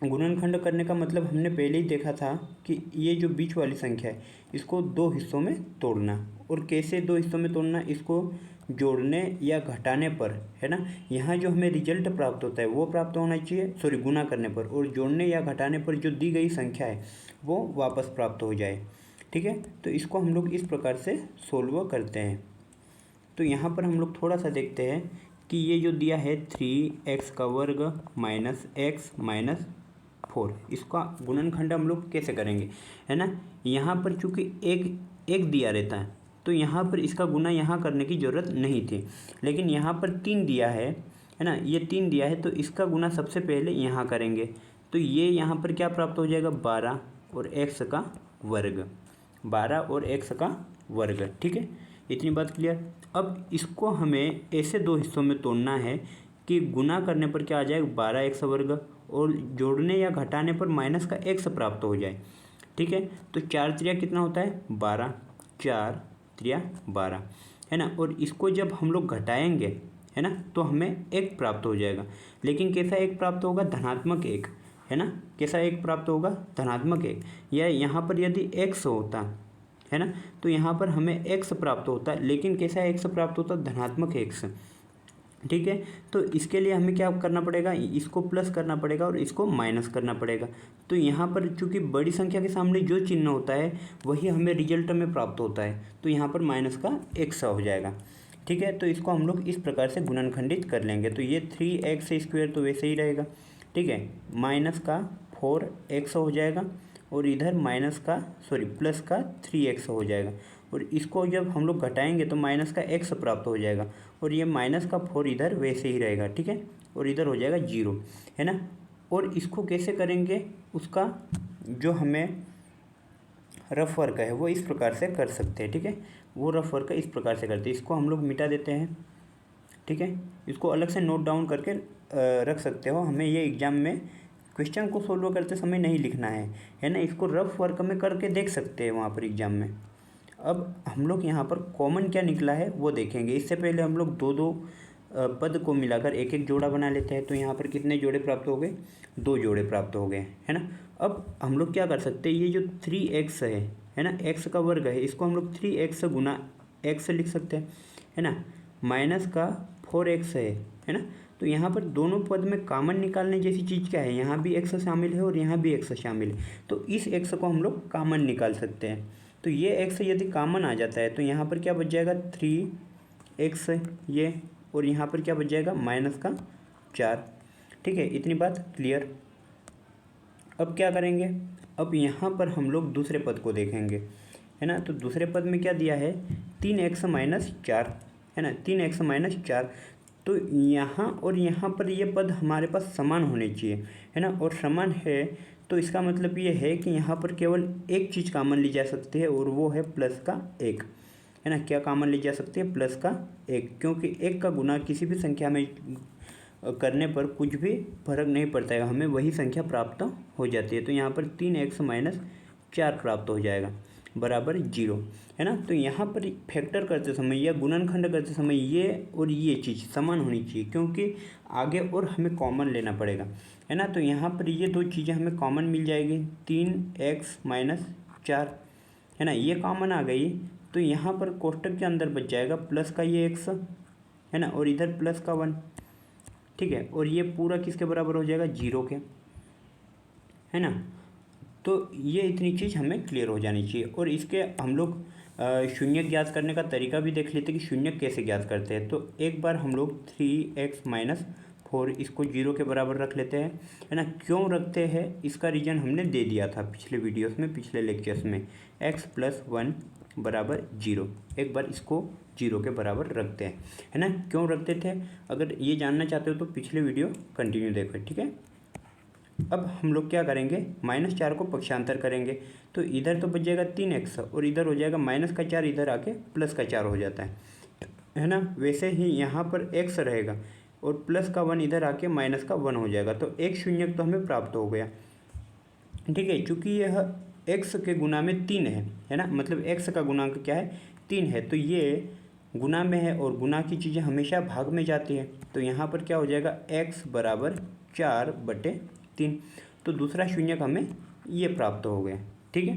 गुणनखंड करने का मतलब हमने पहले ही देखा था कि ये जो बीच वाली संख्या है इसको 2 हिस्सों में तोड़ना। और कैसे 2 हिस्सों में तोड़ना, इसको जोड़ने या घटाने पर, है ना। यहाँ जो हमें रिजल्ट प्राप्त होता है वो प्राप्त होना चाहिए, सॉरी, गुणा करने पर, और जोड़ने या घटाने पर जो दी गई संख्या है वो वापस प्राप्त हो जाए, ठीक है। तो इसको हम लोग इस प्रकार से सोल्व करते हैं। तो यहाँ पर हम लोग थोड़ा सा देखते हैं कि ये जो दिया है 3x का वर्ग माइनस एक्स माइनस 4, इसका गुणनखंड हम लोग कैसे करेंगे, है ना। यहाँ पर चूंकि एक दिया रहता है तो यहाँ पर इसका गुना यहाँ करने की ज़रूरत नहीं थी, लेकिन यहाँ पर 3 दिया है ना, ये 3 दिया है तो इसका गुना सबसे पहले यहाँ करेंगे। तो ये यहाँ पर क्या प्राप्त हो जाएगा, 12 और x का वर्ग, 12 और x का वर्ग, ठीक है। इतनी बात क्लियर। अब इसको हमें ऐसे 2 हिस्सों में तोड़ना है कि गुना करने पर क्या आ जाएगा, 12x वर्ग, और जोड़ने या घटाने पर माइनस का x प्राप्त हो जाए, ठीक है। तो 4 त्रिया कितना होता है, 12, 4 त्रिया 12, है ना। और इसको जब हम लोग घटाएंगे, है ना, तो हमें 1 प्राप्त हो जाएगा। लेकिन कैसा 1 प्राप्त होगा, धनात्मक 1, है ना। कैसा 1 प्राप्त होगा, धनात्मक 1। या यहाँ पर यदि x होता, है ना, तो यहाँ पर हमें x प्राप्त होता है, लेकिन कैसा x प्राप्त होता, धनात्मक x, ठीक है। तो इसके लिए हमें क्या करना पड़ेगा, इसको प्लस करना पड़ेगा और इसको माइनस करना पड़ेगा। तो यहाँ पर चूंकि बड़ी संख्या के सामने जो चिन्ह होता है वही हमें रिजल्ट में प्राप्त होता है, तो यहाँ पर माइनस का x हो जाएगा, ठीक है। तो इसको हम लोग इस प्रकार से गुणनखंडित कर लेंगे। तो ये 3x स्क्वायर तो वैसे ही रहेगा, ठीक है, माइनस का 4x हो जाएगा, और इधर प्लस का 3x हो जाएगा। और इसको जब हम लोग घटाएंगे तो माइनस का x प्राप्त हो जाएगा, और ये माइनस का 4 इधर वैसे ही रहेगा, ठीक है, और इधर हो जाएगा 0, है ना। और इसको कैसे करेंगे, उसका जो हमें रफ वर्क है वो इस प्रकार से कर सकते हैं, ठीक है। वो रफ वर्क इस प्रकार से करते हैं, इसको हम लोग मिटा देते हैं, ठीक है। इसको अलग से नोट डाउन करके रख सकते हो, हमें ये एग्ज़ाम में क्वेश्चन को सोल्व करते समय नहीं लिखना है ना। इसको रफ वर्क में करके देख सकते हैं वहाँ पर एग्ज़ाम में। अब हम लोग यहाँ पर कॉमन क्या निकला है वो देखेंगे। इससे पहले हम लोग दो दो पद को मिलाकर एक एक जोड़ा बना लेते हैं। तो यहाँ पर कितने जोड़े प्राप्त हो गए, 2 जोड़े प्राप्त हो गए, है ना। अब हम लोग क्या कर सकते हैं, ये जो 3x है ना, x का वर्ग है, इसको हम लोग 3x गुना x लिख सकते हैं, है ना। माइनस का 4x है ना। तो यहाँ पर दोनों पद में कॉमन निकालने जैसी चीज़ क्या है, यहाँ भी x शामिल है और यहाँ भी x शामिल है। तो इस x को हम लोग कॉमन निकाल सकते हैं। तो ये x यदि कॉमन आ जाता है तो यहाँ पर क्या बच जाएगा, 3x ये, और यहाँ पर क्या बच जाएगा, -4। ठीक है, इतनी बात क्लियर। अब क्या करेंगे, अब यहाँ पर हम लोग दूसरे पद को देखेंगे, है ना। तो दूसरे पद में क्या दिया है, 3x - 4, है ना, 3x - 4। तो यहाँ और यहाँ पर ये पद हमारे पास समान होने चाहिए, है ना। और समान है तो इसका मतलब ये है कि यहाँ पर केवल एक चीज़ कॉमन ली जा सकती है और वो है +1, है ना। क्या कॉमन ली जा सकती है, +1, क्योंकि 1 का गुना किसी भी संख्या में करने पर कुछ भी फर्क नहीं पड़ता है, हमें वही संख्या प्राप्त हो जाती है। तो यहाँ पर 3x - 4 प्राप्त हो जाएगा बराबर 0, है ना। तो यहाँ पर फैक्टर करते समय या गुणनखंड करते समय ये और ये चीज़ समान होनी चाहिए, क्योंकि आगे और हमें कॉमन लेना पड़ेगा, है ना। तो यहाँ पर ये दो चीज़ें हमें कॉमन मिल जाएगी, 3x - 4, है ना, ये कॉमन आ गई। तो यहाँ पर कोष्टक के अंदर बच जाएगा प्लस का ये x, है ना, और इधर प्लस का 1, ठीक है। और ये पूरा किसके बराबर हो जाएगा, 0 के, है ना। तो ये इतनी चीज़ हमें क्लियर हो जानी चाहिए। और इसके हम लोग शून्य ज्ञात करने का तरीका भी देख लेते हैं कि शून्य कैसे ज्ञात करते हैं। तो एक बार हम लोग 3x - 4 इसको 0 के बराबर रख लेते हैं, है ना। क्यों रखते हैं इसका रीज़न हमने दे दिया था पिछले वीडियोस में, पिछले लेक्चर्स में, x + 1 बराबर 0। एक बार इसको 0 के बराबर रखते हैं, है ना। क्यों रखते थे, अगर ये जानना चाहते हो तो पिछले वीडियो कंटिन्यू देखो, ठीक है। अब हम लोग क्या करेंगे, -4 को पक्षांतर करेंगे। तो इधर तो बच जाएगा 3x और इधर हो जाएगा -4, इधर आके +4 हो जाता है ना। वैसे ही यहाँ पर x रहेगा और +1 इधर आके -1 हो जाएगा। तो एक शून्य तो हमें प्राप्त हो गया, ठीक है। चूँकि यह x के गुना में 3 है ना, मतलब x का गुणांक क्या है, 3 है। तो ये गुना में है और गुना की चीज़ें हमेशा भाग में जाती है। तो यहाँ पर क्या हो जाएगा, x बराबर 4/3। तो दूसरा शून्यक हमें ये प्राप्त हो गया, ठीक है।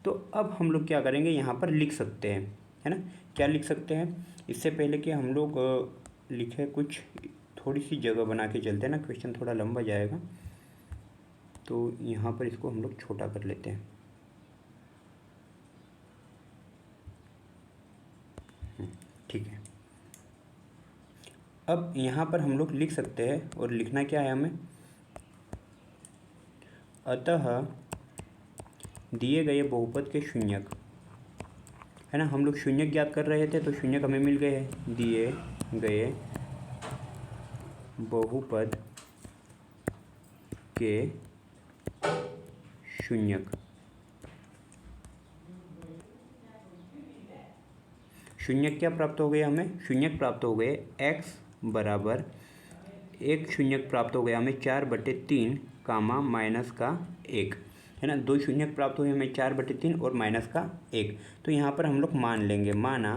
तो अब हम लोग क्या करेंगे, यहाँ पर लिख सकते हैं, है ना। क्या लिख सकते हैं, इससे पहले कि हम लोग लिखे कुछ थोड़ी सी जगह बना के चलते हैं ना, क्वेश्चन थोड़ा लंबा जाएगा। तो यहाँ पर इसको हम लोग छोटा कर लेते हैं, ठीक है। अब यहाँ पर हम लोग लिख सकते हैं, और लिखना क्या है हमें, अतः दिए गए बहुपद के शून्यक, है ना। हम लोग शून्यक ज्ञात कर रहे थे तो शून्यक हमें मिल गए हैं, दिए गए बहुपद के शून्यक। शून्यक क्या प्राप्त हो गए हमें, शून्यक प्राप्त हो गए x बराबर, एक शून्यक प्राप्त हो गया हमें 4/3 कामा -1, है ना। दो शून्यक प्राप्त हुए हमें 4/3 और -1। तो यहाँ पर हम लोग मान लेंगे, माना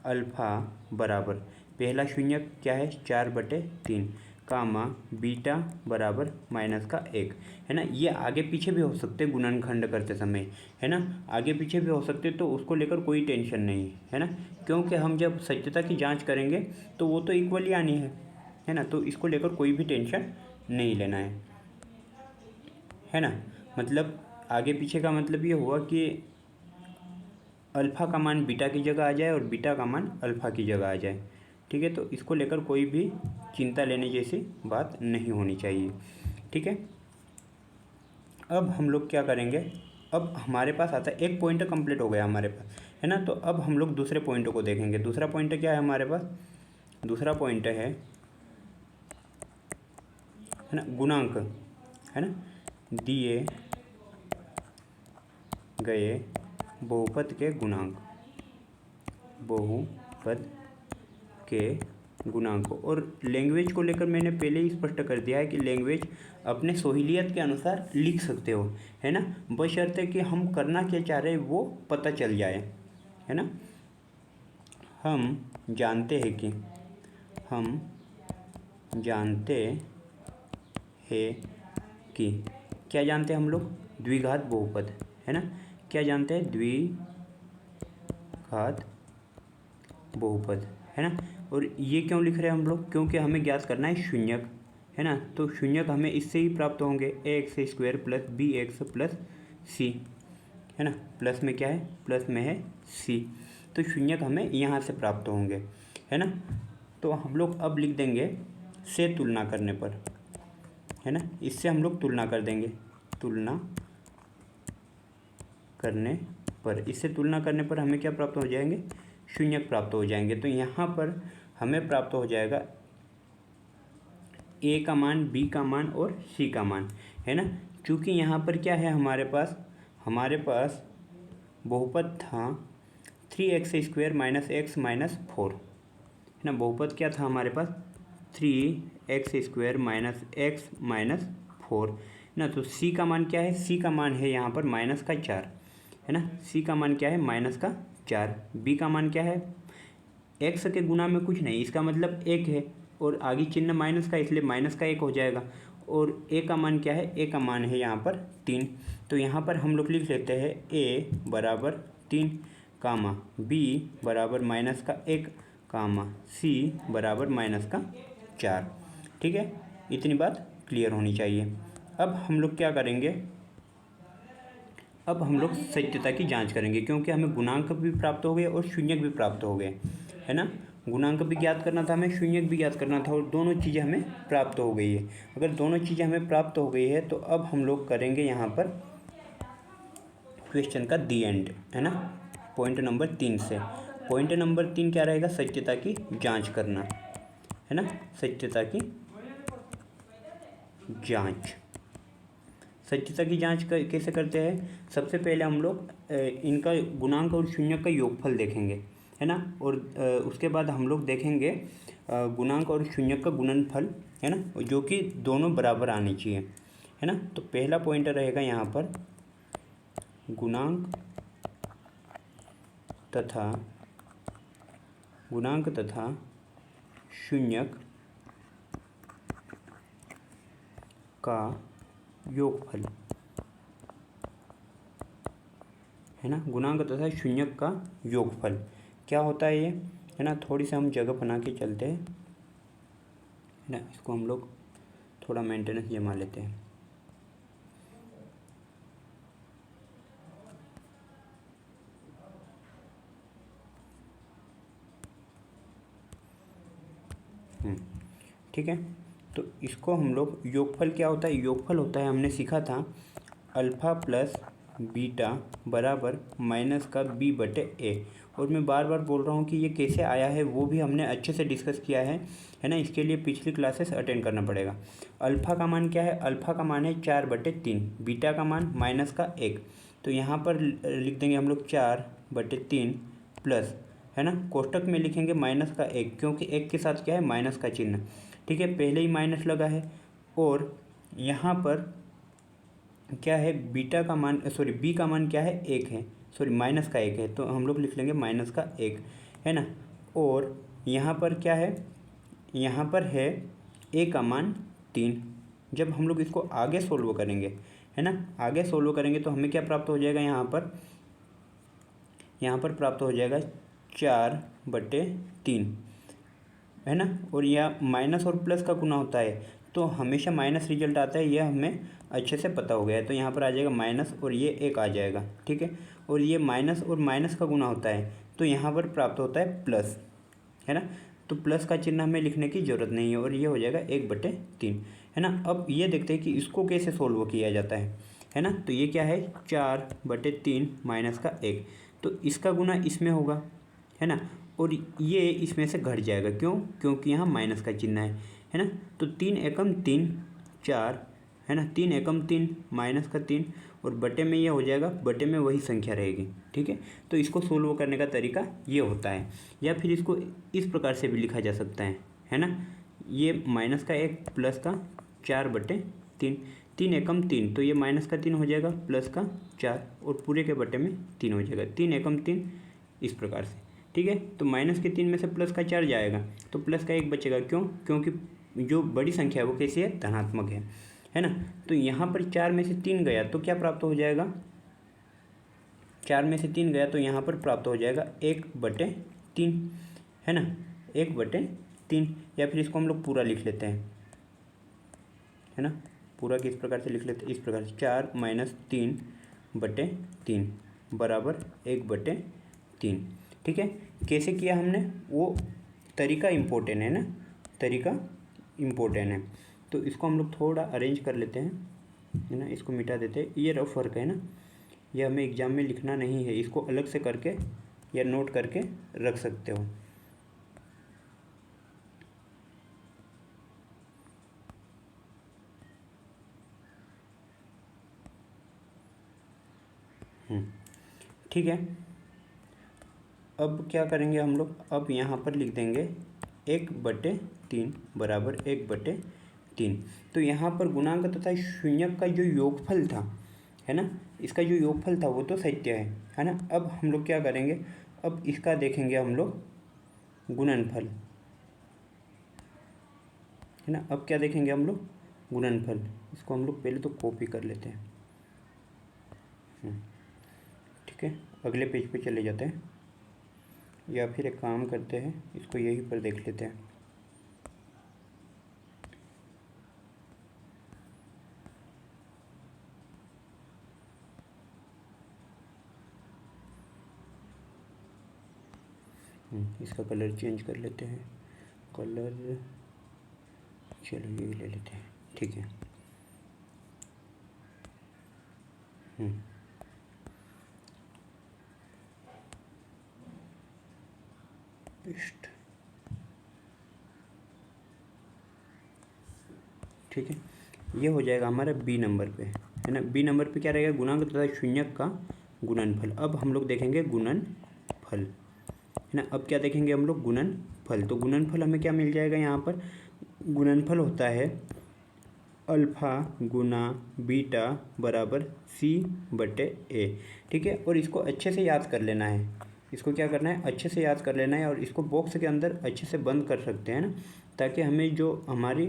अल्फ़ा बराबर, पहला शून्यक क्या है, 4/3 कामा बीटा बराबर -1, है ना। ये आगे पीछे भी हो सकते गुणनखंड करते समय, है ना, आगे पीछे भी हो सकते, तो उसको लेकर कोई टेंशन नहीं है ना। क्योंकि हम जब सत्यता की जांच करेंगे तो वो तो इक्वली आनी है ना। तो इसको लेकर कोई भी टेंशन नहीं लेना है ना। मतलब आगे पीछे का मतलब ये हुआ कि अल्फ़ा का मान बीटा की जगह आ जाए और बीटा का मान अल्फ़ा की जगह आ जाए, ठीक है। तो इसको लेकर कोई भी चिंता लेने जैसी बात नहीं होनी चाहिए, ठीक है। अब हम लोग क्या करेंगे, अब हमारे पास आता है, एक पॉइंट कंप्लीट हो गया हमारे पास, है ना। तो अब हम लोग दूसरे पॉइंट को देखेंगे। दूसरा पॉइंट क्या है हमारे पास, दूसरा पॉइंट है ना गुणांक, है ना, दिए गए बहुपद के गुणांक, बहुपद के गुणांक। और लैंग्वेज को लेकर मैंने पहले ही स्पष्ट कर दिया है कि लैंग्वेज अपने सहूलियत के अनुसार लिख सकते हो, है ना, बशर्ते कि हम करना क्या चाह रहे हैं वो पता चल जाए, है ना। हम जानते हैं कि क्या जानते हैं हम लोग, द्विघात बहुपद, है ना। क्या जानते हैं, द्विघात बहुपद, है ना। और ये क्यों लिख रहे हैं हम लोग, क्योंकि हमें ज्ञात करना है शून्यक, है ना। तो शून्यक हमें इससे ही प्राप्त होंगे, ax² plus bx plus c, है ना। प्लस में क्या है, प्लस में है c, तो शून्यक हमें यहाँ से प्राप्त होंगे, है ना। तो हम लोग अब लिख देंगे से तुलना करने पर, है ना, इससे हम लोग तुलना कर देंगे, तुलना करने पर, इससे तुलना करने पर हमें क्या प्राप्त हो जाएंगे, शून्यक प्राप्त हो जाएंगे। तो यहाँ पर हमें प्राप्त हो जाएगा a का मान, b का मान और c का मान, है ना। चूँकि यहाँ पर क्या है, हमारे पास बहुपद था 3x² माइनस x माइनस 4, है ना। बहुपद क्या था हमारे पास, 3x² माइनस x माइनस 4, है ना। तो c का मान क्या है, c का मान है यहाँ पर माइनस का 4, है ना। c का मान क्या है, माइनस का 4। b का मान क्या है, x के गुना में कुछ नहीं, इसका मतलब 1 है, और आगे चिन्ह माइनस का, इसलिए माइनस का 1 हो जाएगा। और a का मान क्या है, a का मान है यहाँ पर 3। तो यहाँ पर हम लोग लिख लेते हैं a बराबर 3 कामा b बराबर माइनस का 1 कामा c बराबर माइनस का 4। ठीक है, इतनी बात क्लियर होनी चाहिए। अब हम लोग क्या करेंगे, अब हम लोग सत्यता की जांच करेंगे, क्योंकि हमें गुणांक भी प्राप्त हो गए और शून्यक भी प्राप्त हो गए, है ना। गुणांक भी ज्ञात करना था हमें, शून्यक भी ज्ञात करना था, और दोनों चीज़ें हमें प्राप्त हो गई है। अगर दोनों चीज़ें हमें प्राप्त हो गई है तो अब हम लोग करेंगे यहाँ पर क्वेश्चन का दी एंड, है ना, पॉइंट नंबर 3 से। पॉइंट नंबर 3 क्या रहेगा, सत्यता की जाँच करना, है ना। सत्यता की जाँच, सत्यता की जांच कैसे करते हैं, सबसे पहले हम लोग इनका गुणांक और शून्यक का योगफल देखेंगे, है ना। और उसके बाद हम लोग देखेंगे गुणांक और शून्यक का गुणनफल, है ना, जो कि दोनों बराबर आनी चाहिए, है ना। तो पहला पॉइंट रहेगा यहाँ पर गुणांक तथा शून्यक का योगफल, है ना। गुणांक तथा शून्यक का योगफल क्या होता है ये, है ना। थोड़ी सी हम जगह बना के चलते हैं, है ना। इसको हम लोग थोड़ा मेंटेनेंस जमा लेते हैं। ठीक है, तो इसको हम लोग योगफल क्या होता है, योगफल होता है, हमने सीखा था अल्फ़ा प्लस बीटा बराबर माइनस का b बटे a। और मैं बार बार बोल रहा हूँ कि ये कैसे आया है वो भी हमने अच्छे से डिस्कस किया है ना। इसके लिए पिछली क्लासेस अटेंड करना पड़ेगा। अल्फ़ा का मान क्या है, अल्फ़ा का मान है 4/3, बीटा का मान माइनस का 1। तो यहाँ पर लिख देंगे हम लोग 4/3 प्लस, है ना, कोष्टक में लिखेंगे माइनस का 1, क्योंकि 1 के साथ क्या है, माइनस का चिन्ह। ठीक है, पहले ही माइनस लगा है। और यहाँ पर क्या है, बीटा का मान, सॉरी बी का मान क्या है, 1 है, सॉरी माइनस का 1 है, तो हम लोग लिख लेंगे माइनस का 1, है ना। और यहाँ पर क्या है, यहाँ पर है ए का मान 3। जब हम लोग इसको आगे सोल्व करेंगे, है ना, आगे सोल्व करेंगे तो हमें क्या प्राप्त हो जाएगा, यहाँ पर प्राप्त हो जाएगा 4/3, है ना। और यह माइनस और प्लस का गुना होता है तो हमेशा माइनस रिजल्ट आता है, यह हमें अच्छे से पता हो गया है। तो यहाँ पर आ जाएगा माइनस और ये 1 आ जाएगा, ठीक है। और ये माइनस और माइनस का गुना होता है तो यहाँ पर प्राप्त होता है प्लस, है ना। तो प्लस का चिन्ह हमें लिखने की ज़रूरत नहीं है और ये हो जाएगा 1/3, है ना। अब ये देखते हैं कि इसको कैसे सोल्व किया जाता है ना। तो ये क्या है, 4/3 माइनस का 1, तो इसका गुना इसमें होगा, है ना। और ये इसमें से घट जाएगा, क्यों, क्योंकि यहाँ माइनस का चिन्ह है ना। तो 3 एकम 3, 4, है ना। 3 एकम 3 माइनस का 3 और बटे में ये हो जाएगा, बटे में वही संख्या रहेगी। ठीक है, तो इसको सोल्व करने का तरीका ये होता है। या फिर इसको इस प्रकार से भी लिखा जा सकता है ना। ये माइनस का 1 प्लस का 4/3, 3 एकम 3 तो ये माइनस का 3 हो जाएगा प्लस का 4 और पूरे के बटे में 3 हो जाएगा। 3 एकम 3 इस प्रकार से। ठीक है, तो माइनस के 3 में से प्लस का 4 जाएगा तो प्लस का 1 बचेगा। क्यों? क्योंकि जो बड़ी संख्या है वो कैसी है, धनात्मक है ना। तो यहाँ पर 4 में से 3 गया तो क्या प्राप्त हो जाएगा, 4 में से 3 गया तो यहाँ पर प्राप्त हो जाएगा 1/3, है ना, 1/3। या फिर इसको हम लोग पूरा लिख लेते हैं, है ना। पूरा किस प्रकार से लिख लेते हैं, इस प्रकार से 4 माइनस 3/3 बराबर 1/3। ठीक है, कैसे किया हमने, वो तरीका इम्पोर्टेंट है ना, तरीका इम्पोर्टेंट है। तो इसको हम लोग थोड़ा अरेंज कर लेते हैं, है ना। इसको मिटा देते हैं, ये रफ वर्क है ना, ये हमें एग्जाम में लिखना नहीं है। इसको अलग से करके या नोट करके रख सकते हो। ठीक है, अब क्या करेंगे हम लोग, अब यहाँ पर लिख देंगे 1/3 बराबर 1/3। तो यहाँ पर गुणांक तथा शून्यक का जो योगफल था, है ना, इसका जो योगफल था वो तो सत्य है ना। अब हम लोग क्या करेंगे, अब इसका देखेंगे हम लोग गुणनफल, है ना। अब क्या देखेंगे हम लोग, गुणनफल। इसको हम लोग पहले तो कॉपी कर लेते हैं। ठीक है, अगले पेज पे चले जाते हैं, या फिर एक काम करते हैं, इसको यहीं पर देख लेते हैं। इसका कलर चेंज कर लेते हैं, कलर चलो ये ले लेते हैं। ठीक है, पेस्ट। ठीक है, ये हो जाएगा हमारा बी नंबर पे, है ना। बी नंबर पे क्या रहेगा, गुणांक तथा शून्यक का गुणनफल। अब हम लोग देखेंगे गुणनफल, है ना। अब क्या देखेंगे हम लोग, गुणनफल। तो गुणनफल हमें क्या मिल जाएगा, यहाँ पर गुणनफल होता है अल्फा गुना बीटा बराबर C/A। ठीक है, और इसको अच्छे से याद कर लेना है। इसको क्या करना है, अच्छे से याद कर लेना है, और इसको बॉक्स के अंदर अच्छे से बंद कर सकते हैं ना, ताकि हमें जो हमारी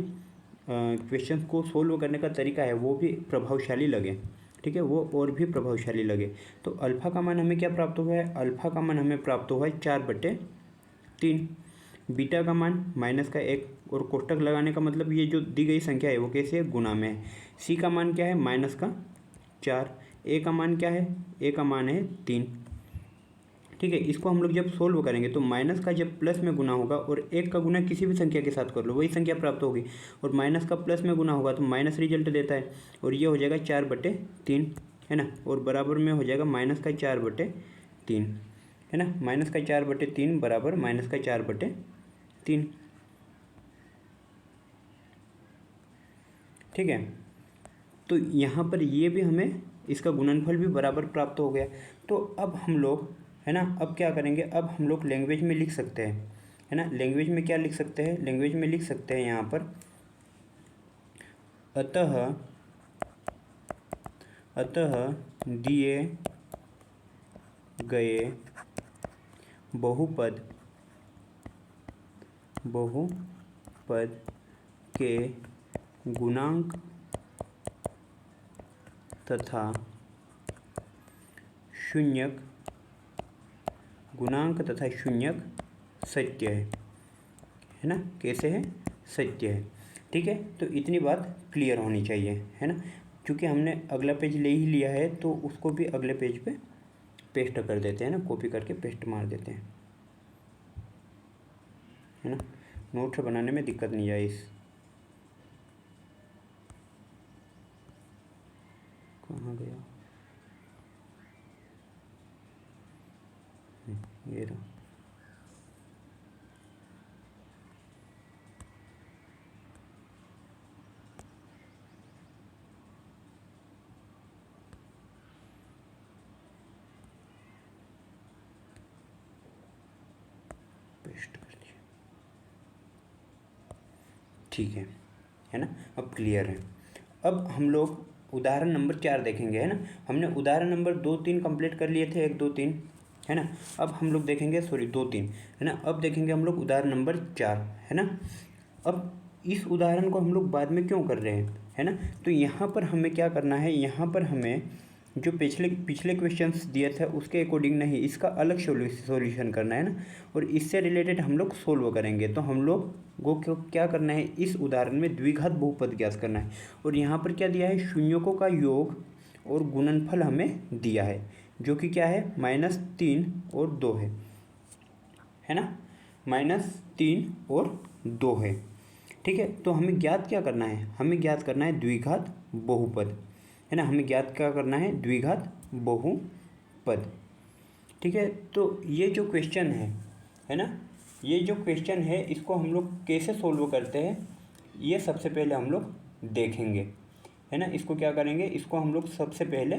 क्वेश्चन को सोल्व करने का तरीका है वो भी प्रभावशाली लगे। ठीक है, वो और भी प्रभावशाली लगे। तो अल्फ़ा का मान हमें क्या प्राप्त हुआ है, अल्फ़ा का मान हमें प्राप्त हुआ है 4/3। बीटा का मान -1 और कोष्टक लगाने का मतलब ये जो दी गई संख्या है वो कैसे है, गुणा में है। सी का मान क्या है, -4। ए का मान क्या है, ए का मान है 3। ठीक है, इसको हम लोग जब सोल्व करेंगे तो माइनस का जब प्लस में गुना होगा, और एक का गुना किसी भी संख्या के साथ कर लो वही संख्या प्राप्त होगी, और माइनस का प्लस में गुना होगा तो माइनस रिजल्ट देता है, और ये हो जाएगा 4/3, है ना। और बराबर में हो जाएगा -4/3, है ना। -4/3 बराबर -4/3। ठीक है, तो यहाँ पर ये भी हमें इसका गुणनफल भी बराबर प्राप्त हो गया। तो अब हम लोग, है ना, अब क्या करेंगे, अब हम लोग लैंग्वेज में लिख सकते हैं, है ना। लैंग्वेज में क्या लिख सकते हैं, लैंग्वेज में लिख सकते हैं यहाँ पर अतः दिए गए बहुपद के गुणांक तथा शून्यक सत्य है ना। कैसे है, सत्य है। ठीक है, तो इतनी बात क्लियर होनी चाहिए, है ना। क्योंकि हमने अगला पेज ले ही लिया है तो उसको भी अगले पेज पे पेस्ट कर देते हैं ना, कॉपी करके पेस्ट मार देते हैं, है ना। नोट्स बनाने में दिक्कत नहीं आए। इस कहाँ गया, ये रहा। ठीक है ना, अब क्लियर है। अब हम लोग उदाहरण नंबर 4 देखेंगे, है ना। हमने उदाहरण नंबर 2, 3 कंप्लीट कर लिए थे, 1, 2, 3, है ना। अब हम लोग देखेंगे, सॉरी 2, 3, है ना। अब देखेंगे हम लोग उदाहरण नंबर 4, है ना। अब इस उदाहरण को हम लोग बाद में क्यों कर रहे हैं, है ना। तो यहाँ पर हमें क्या करना है, यहाँ पर हमें जो पिछले क्वेश्चंस दिए थे उसके अकॉर्डिंग नहीं, इसका अलग सॉल्यूशन करना है ना, और इससे रिलेटेड हम लोग सोल्व करेंगे। तो हम लोग को क्या करना है, इस उदाहरण में द्विघात बहुपद ज्ञात करना है। और यहाँ पर क्या दिया है, शून्यों का योग और गुणनफल हमें दिया है, जो कि क्या है, -3 और 2 है ना, -3 और 2 है। ठीक है, तो हमें ज्ञात क्या करना है, हमें ज्ञात करना है द्विघात बहुपद, है ना। हमें ज्ञात क्या करना है, द्विघात बहुपद। ठीक है, तो ये जो क्वेश्चन है ना, ये जो क्वेश्चन है इसको हम लोग कैसे सोल्व करते हैं, ये सबसे पहले हम लोग देखेंगे, है ना। इसको क्या करेंगे, इसको हम लोग सबसे पहले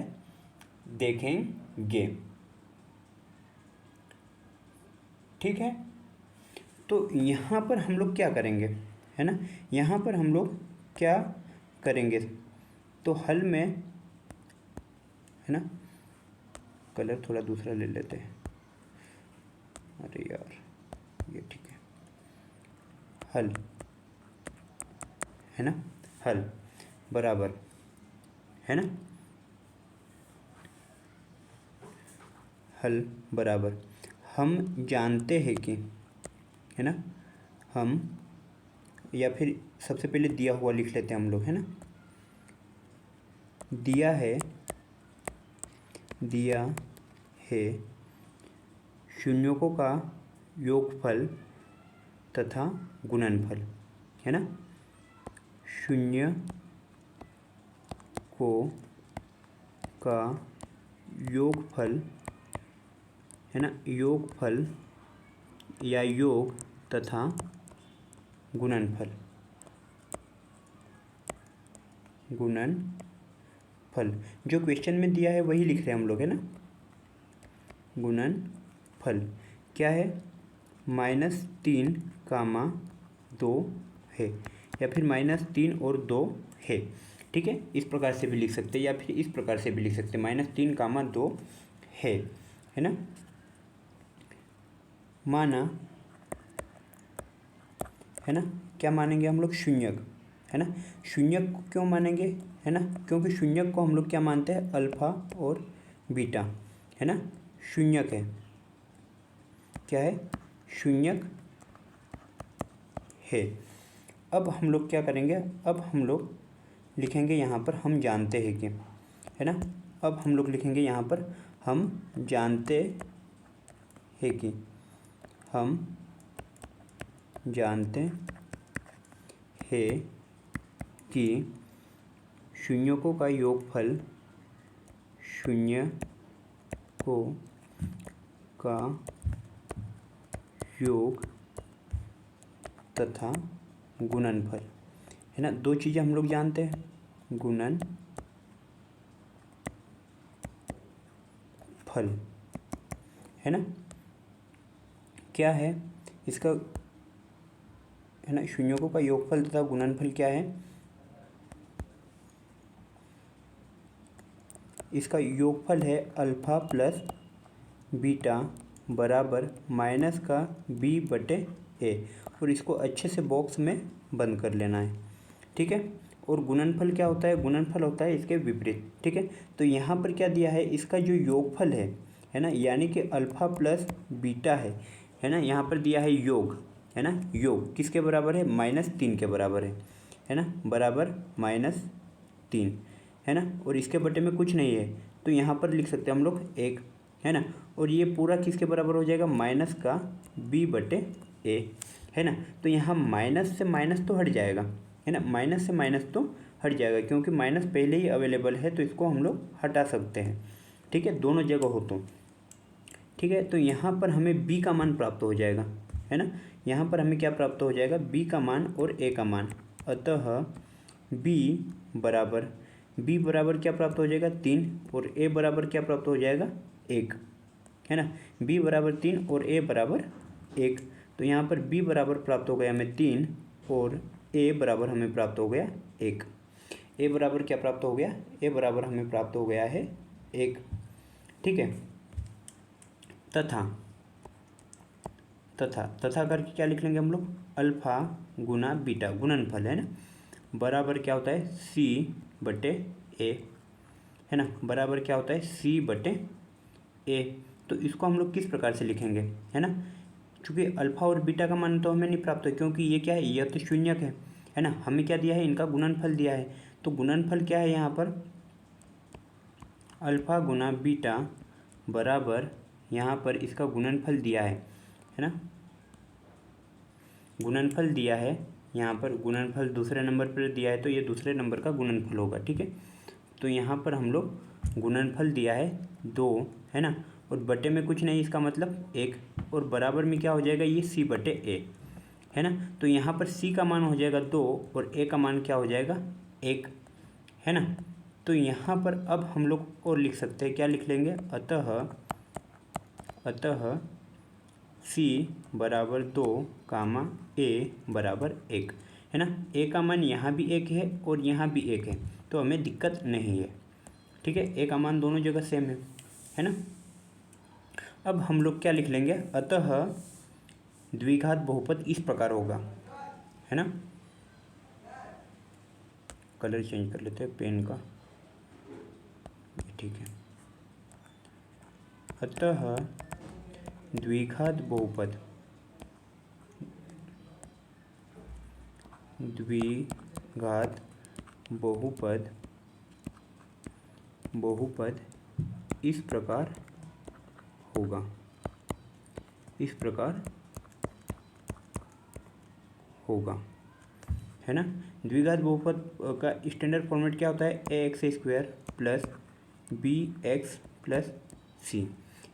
देखेंगे। ठीक है, तो यहाँ पर हम लोग क्या करेंगे, है ना, यहाँ पर हम लोग क्या करेंगे, तो हल में, है ना, कलर थोड़ा दूसरा ले लेते हैं, अरे यार ये ठीक है, हल, है ना, हल बराबर, है ना, हल बराबर, हम जानते हैं कि, है ना, हम, या फिर सबसे पहले दिया हुआ लिख लेते हैं हम लोग, है ना, दिया है शून्यों का योगफल तथा गुणनफल, है ना, शून्य का योगफल, है ना, योगफल या योग तथा गुणनफल, जो क्वेश्चन में दिया है वही लिख रहे हैं हम लोग, है ना। गुणनफल क्या है, -3, 2 है, या फिर -3 और 2 है। ठीक है, इस प्रकार से भी लिख सकते हैं, या फिर इस प्रकार से भी लिख सकते हैं, -3, 2 है ना। माना, है ना, क्या मानेंगे हम लोग, शून्यक, है ना। शून्यक को क्यों मानेंगे, है ना, क्योंकि शून्यक को हम लोग क्या मानते हैं, अल्फा और बीटा, है ना, शून्यक है, क्या है, शून्यक है। अब हम लोग क्या करेंगे, अब हम लोग लिखेंगे यहाँ पर हम जानते हैं कि, है ना, अब हम लोग लिखेंगे यहाँ पर हम जानते हैं कि, हम जानते हैं कि शून्यों का योगफल, शून्यों का योग तथा गुणनफल, है ना, दो चीज़ें हम लोग जानते हैं, गुणनफल, है ना, क्या है इसका, है ना, शून्यों का योगफल तथा गुणनफल क्या है, इसका योगफल है अल्फा प्लस बीटा बराबर माइनस का b/a, और इसको अच्छे से बॉक्स में बंद कर लेना है। ठीक है, और गुणनफल क्या होता है, गुणनफल होता है इसके विपरीत। ठीक है, तो यहाँ पर क्या दिया है, इसका जो योगफल है ना, यानी कि अल्फा प्लस बीटा है ना, यहाँ पर दिया है योग, है ना, योग किसके बराबर है, -3 के बराबर है ना, बराबर -3, है ना, और इसके बटे में कुछ नहीं है, तो यहाँ पर लिख सकते हैं हम लोग 1, है ना, और ये पूरा किसके बराबर हो जाएगा, माइनस का b/a, है ना। तो यहाँ माइनस से माइनस तो हट जाएगा, है ना, माइनस से माइनस तो हट जाएगा, क्योंकि माइनस पहले ही अवेलेबल है, तो इसको हम लोग हटा सकते हैं। ठीक है, दोनों जगह हो तो। ठीक है, तो यहाँ पर हमें b का मान प्राप्त हो जाएगा, है ना, यहाँ पर हमें क्या प्राप्त हो जाएगा, b का मान और a का मान। अतः b बराबर क्या प्राप्त हो जाएगा, 3, और a बराबर क्या प्राप्त हो जाएगा, 1, है ना, b बराबर 3 और a बराबर 1, तो यहाँ पर b बराबर प्राप्त हो गया हमें 3 और ए बराबर हमें प्राप्त हो गया 1। ए बराबर क्या प्राप्त हो गया, ए बराबर हमें प्राप्त हो गया है 1। ठीक है, तथा तथा तथा करके क्या लिख लेंगे हम लोग, अल्फा गुना बीटा गुणनफल है ना, बराबर क्या होता है सी बटे ए, है ना, बराबर क्या होता है सी बटे ए। तो इसको हम लोग किस प्रकार से लिखेंगे, है ना, चूँकि अल्फा और बीटा का मान तो हमें नहीं प्राप्त है, क्योंकि ये क्या है, यह तो शून्यक है ना, हमें क्या दिया है, इनका गुणनफल दिया है। तो गुणनफल क्या है यहाँ पर, अल्फा गुना बीटा बराबर यहाँ पर इसका गुणनफल दिया है ना, गुणनफल दिया है यहाँ पर, गुणनफल दूसरे नंबर पर दिया है, तो ये दूसरे नंबर का गुणनफल होगा। ठीक है, तो यहाँ पर हम लोग गुणनफल दिया है 2, है ना, और बटे में कुछ नहीं, इसका मतलब 1, और बराबर में क्या हो जाएगा, ये सी बटे ए, है ना। तो यहाँ पर सी का मान हो जाएगा 2 और ए का मान क्या हो जाएगा 1, है ना। तो यहाँ पर अब हम लोग और लिख सकते हैं, क्या लिख लेंगे, अतः सी बराबर 2 कामा ए बराबर 1, है ना। ए का मान यहाँ भी 1 है और यहाँ भी 1 है, तो हमें दिक्कत नहीं है। ठीक है, ए का मान दोनों जगह सेम है ना। अब हम लोग क्या लिख लेंगे, अतः द्विघात बहुपद इस प्रकार होगा, है ना। कलर चेंज कर लेते हैं पेन का, ठीक है। अतः द्विघात बहुपद बहुपद इस प्रकार होगा, इस प्रकार होगा, है ना। द्विघात बहुपद का स्टैंडर्ड फॉर्मेट क्या होता है, a x square plus b x plus c,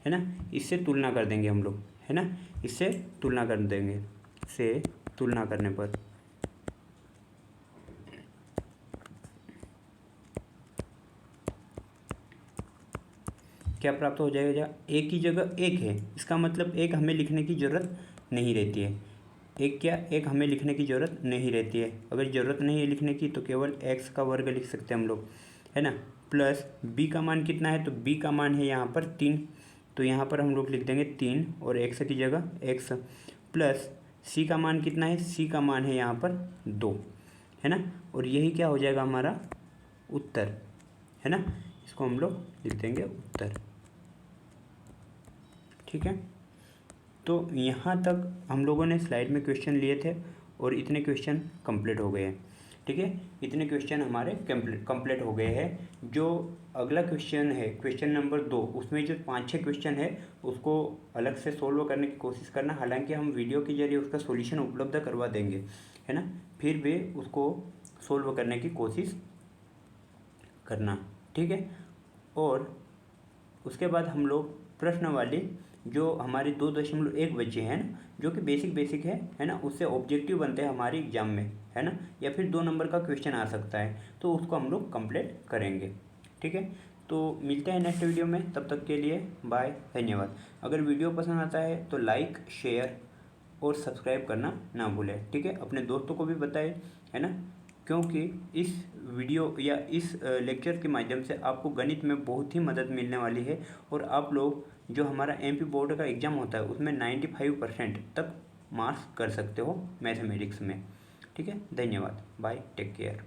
है ना। इससे तुलना कर देंगे हम लोग, है ना, इससे तुलना कर देंगे, से तुलना करने पर क्या प्राप्त हो जाएगा, एक की जगह एक है, इसका मतलब एक हमें लिखने की ज़रूरत नहीं रहती है, एक हमें लिखने की ज़रूरत नहीं रहती है। अगर ज़रूरत नहीं है लिखने की तो केवल एक्स का वर्ग लिख सकते हैं हम लोग, है ना। प्लस बी का मान कितना है, तो बी का मान है यहाँ पर 3, तो यहाँ पर हम लोग लिख देंगे 3 और एक्स की जगह एक्स, प्लस सी का मान कितना है, सी का मान है यहाँ पर 2, है ना, और यही क्या हो जाएगा हमारा उत्तर, है ना। इसको हम लोग लिख देंगे उत्तर। ठीक है, तो यहाँ तक हम लोगों ने स्लाइड में क्वेश्चन लिए थे और इतने क्वेश्चन कंप्लीट हो गए हैं। ठीक है, इतने क्वेश्चन हमारे कंप्लीट हो गए हैं। जो अगला क्वेश्चन है, क्वेश्चन नंबर 2, उसमें जो 5-6 क्वेश्चन है उसको अलग से सोल्व करने की कोशिश करना। हालांकि हम वीडियो के जरिए उसका सॉल्यूशन उपलब्ध करवा देंगे, है ना, फिर भी उसको सोल्व करने की कोशिश करना। ठीक है, और उसके बाद हम लोग प्रश्न वाली जो हमारे 2.1 बचे हैं ना, जो कि बेसिक है ना, उससे ऑब्जेक्टिव बनते हैं हमारे एग्जाम में, है ना, या फिर 2 नंबर का क्वेश्चन आ सकता है, तो उसको हम लोग कंप्लीट करेंगे। ठीक है, तो मिलते हैं नेक्स्ट वीडियो में, तब तक के लिए बाय, धन्यवाद। अगर वीडियो पसंद आता है तो लाइक, शेयर और सब्सक्राइब करना ना भूलें। ठीक है, अपने दोस्तों को भी बताएं, है ना, क्योंकि इस वीडियो या इस लेक्चर के माध्यम से आपको गणित में बहुत ही मदद मिलने वाली है, और आप लोग जो हमारा एमपी बोर्ड का एग्ज़ाम होता है उसमें 95% तक मार्क्स कर सकते हो मैथमेटिक्स में। ठीक है, धन्यवाद, बाय, टेक केयर।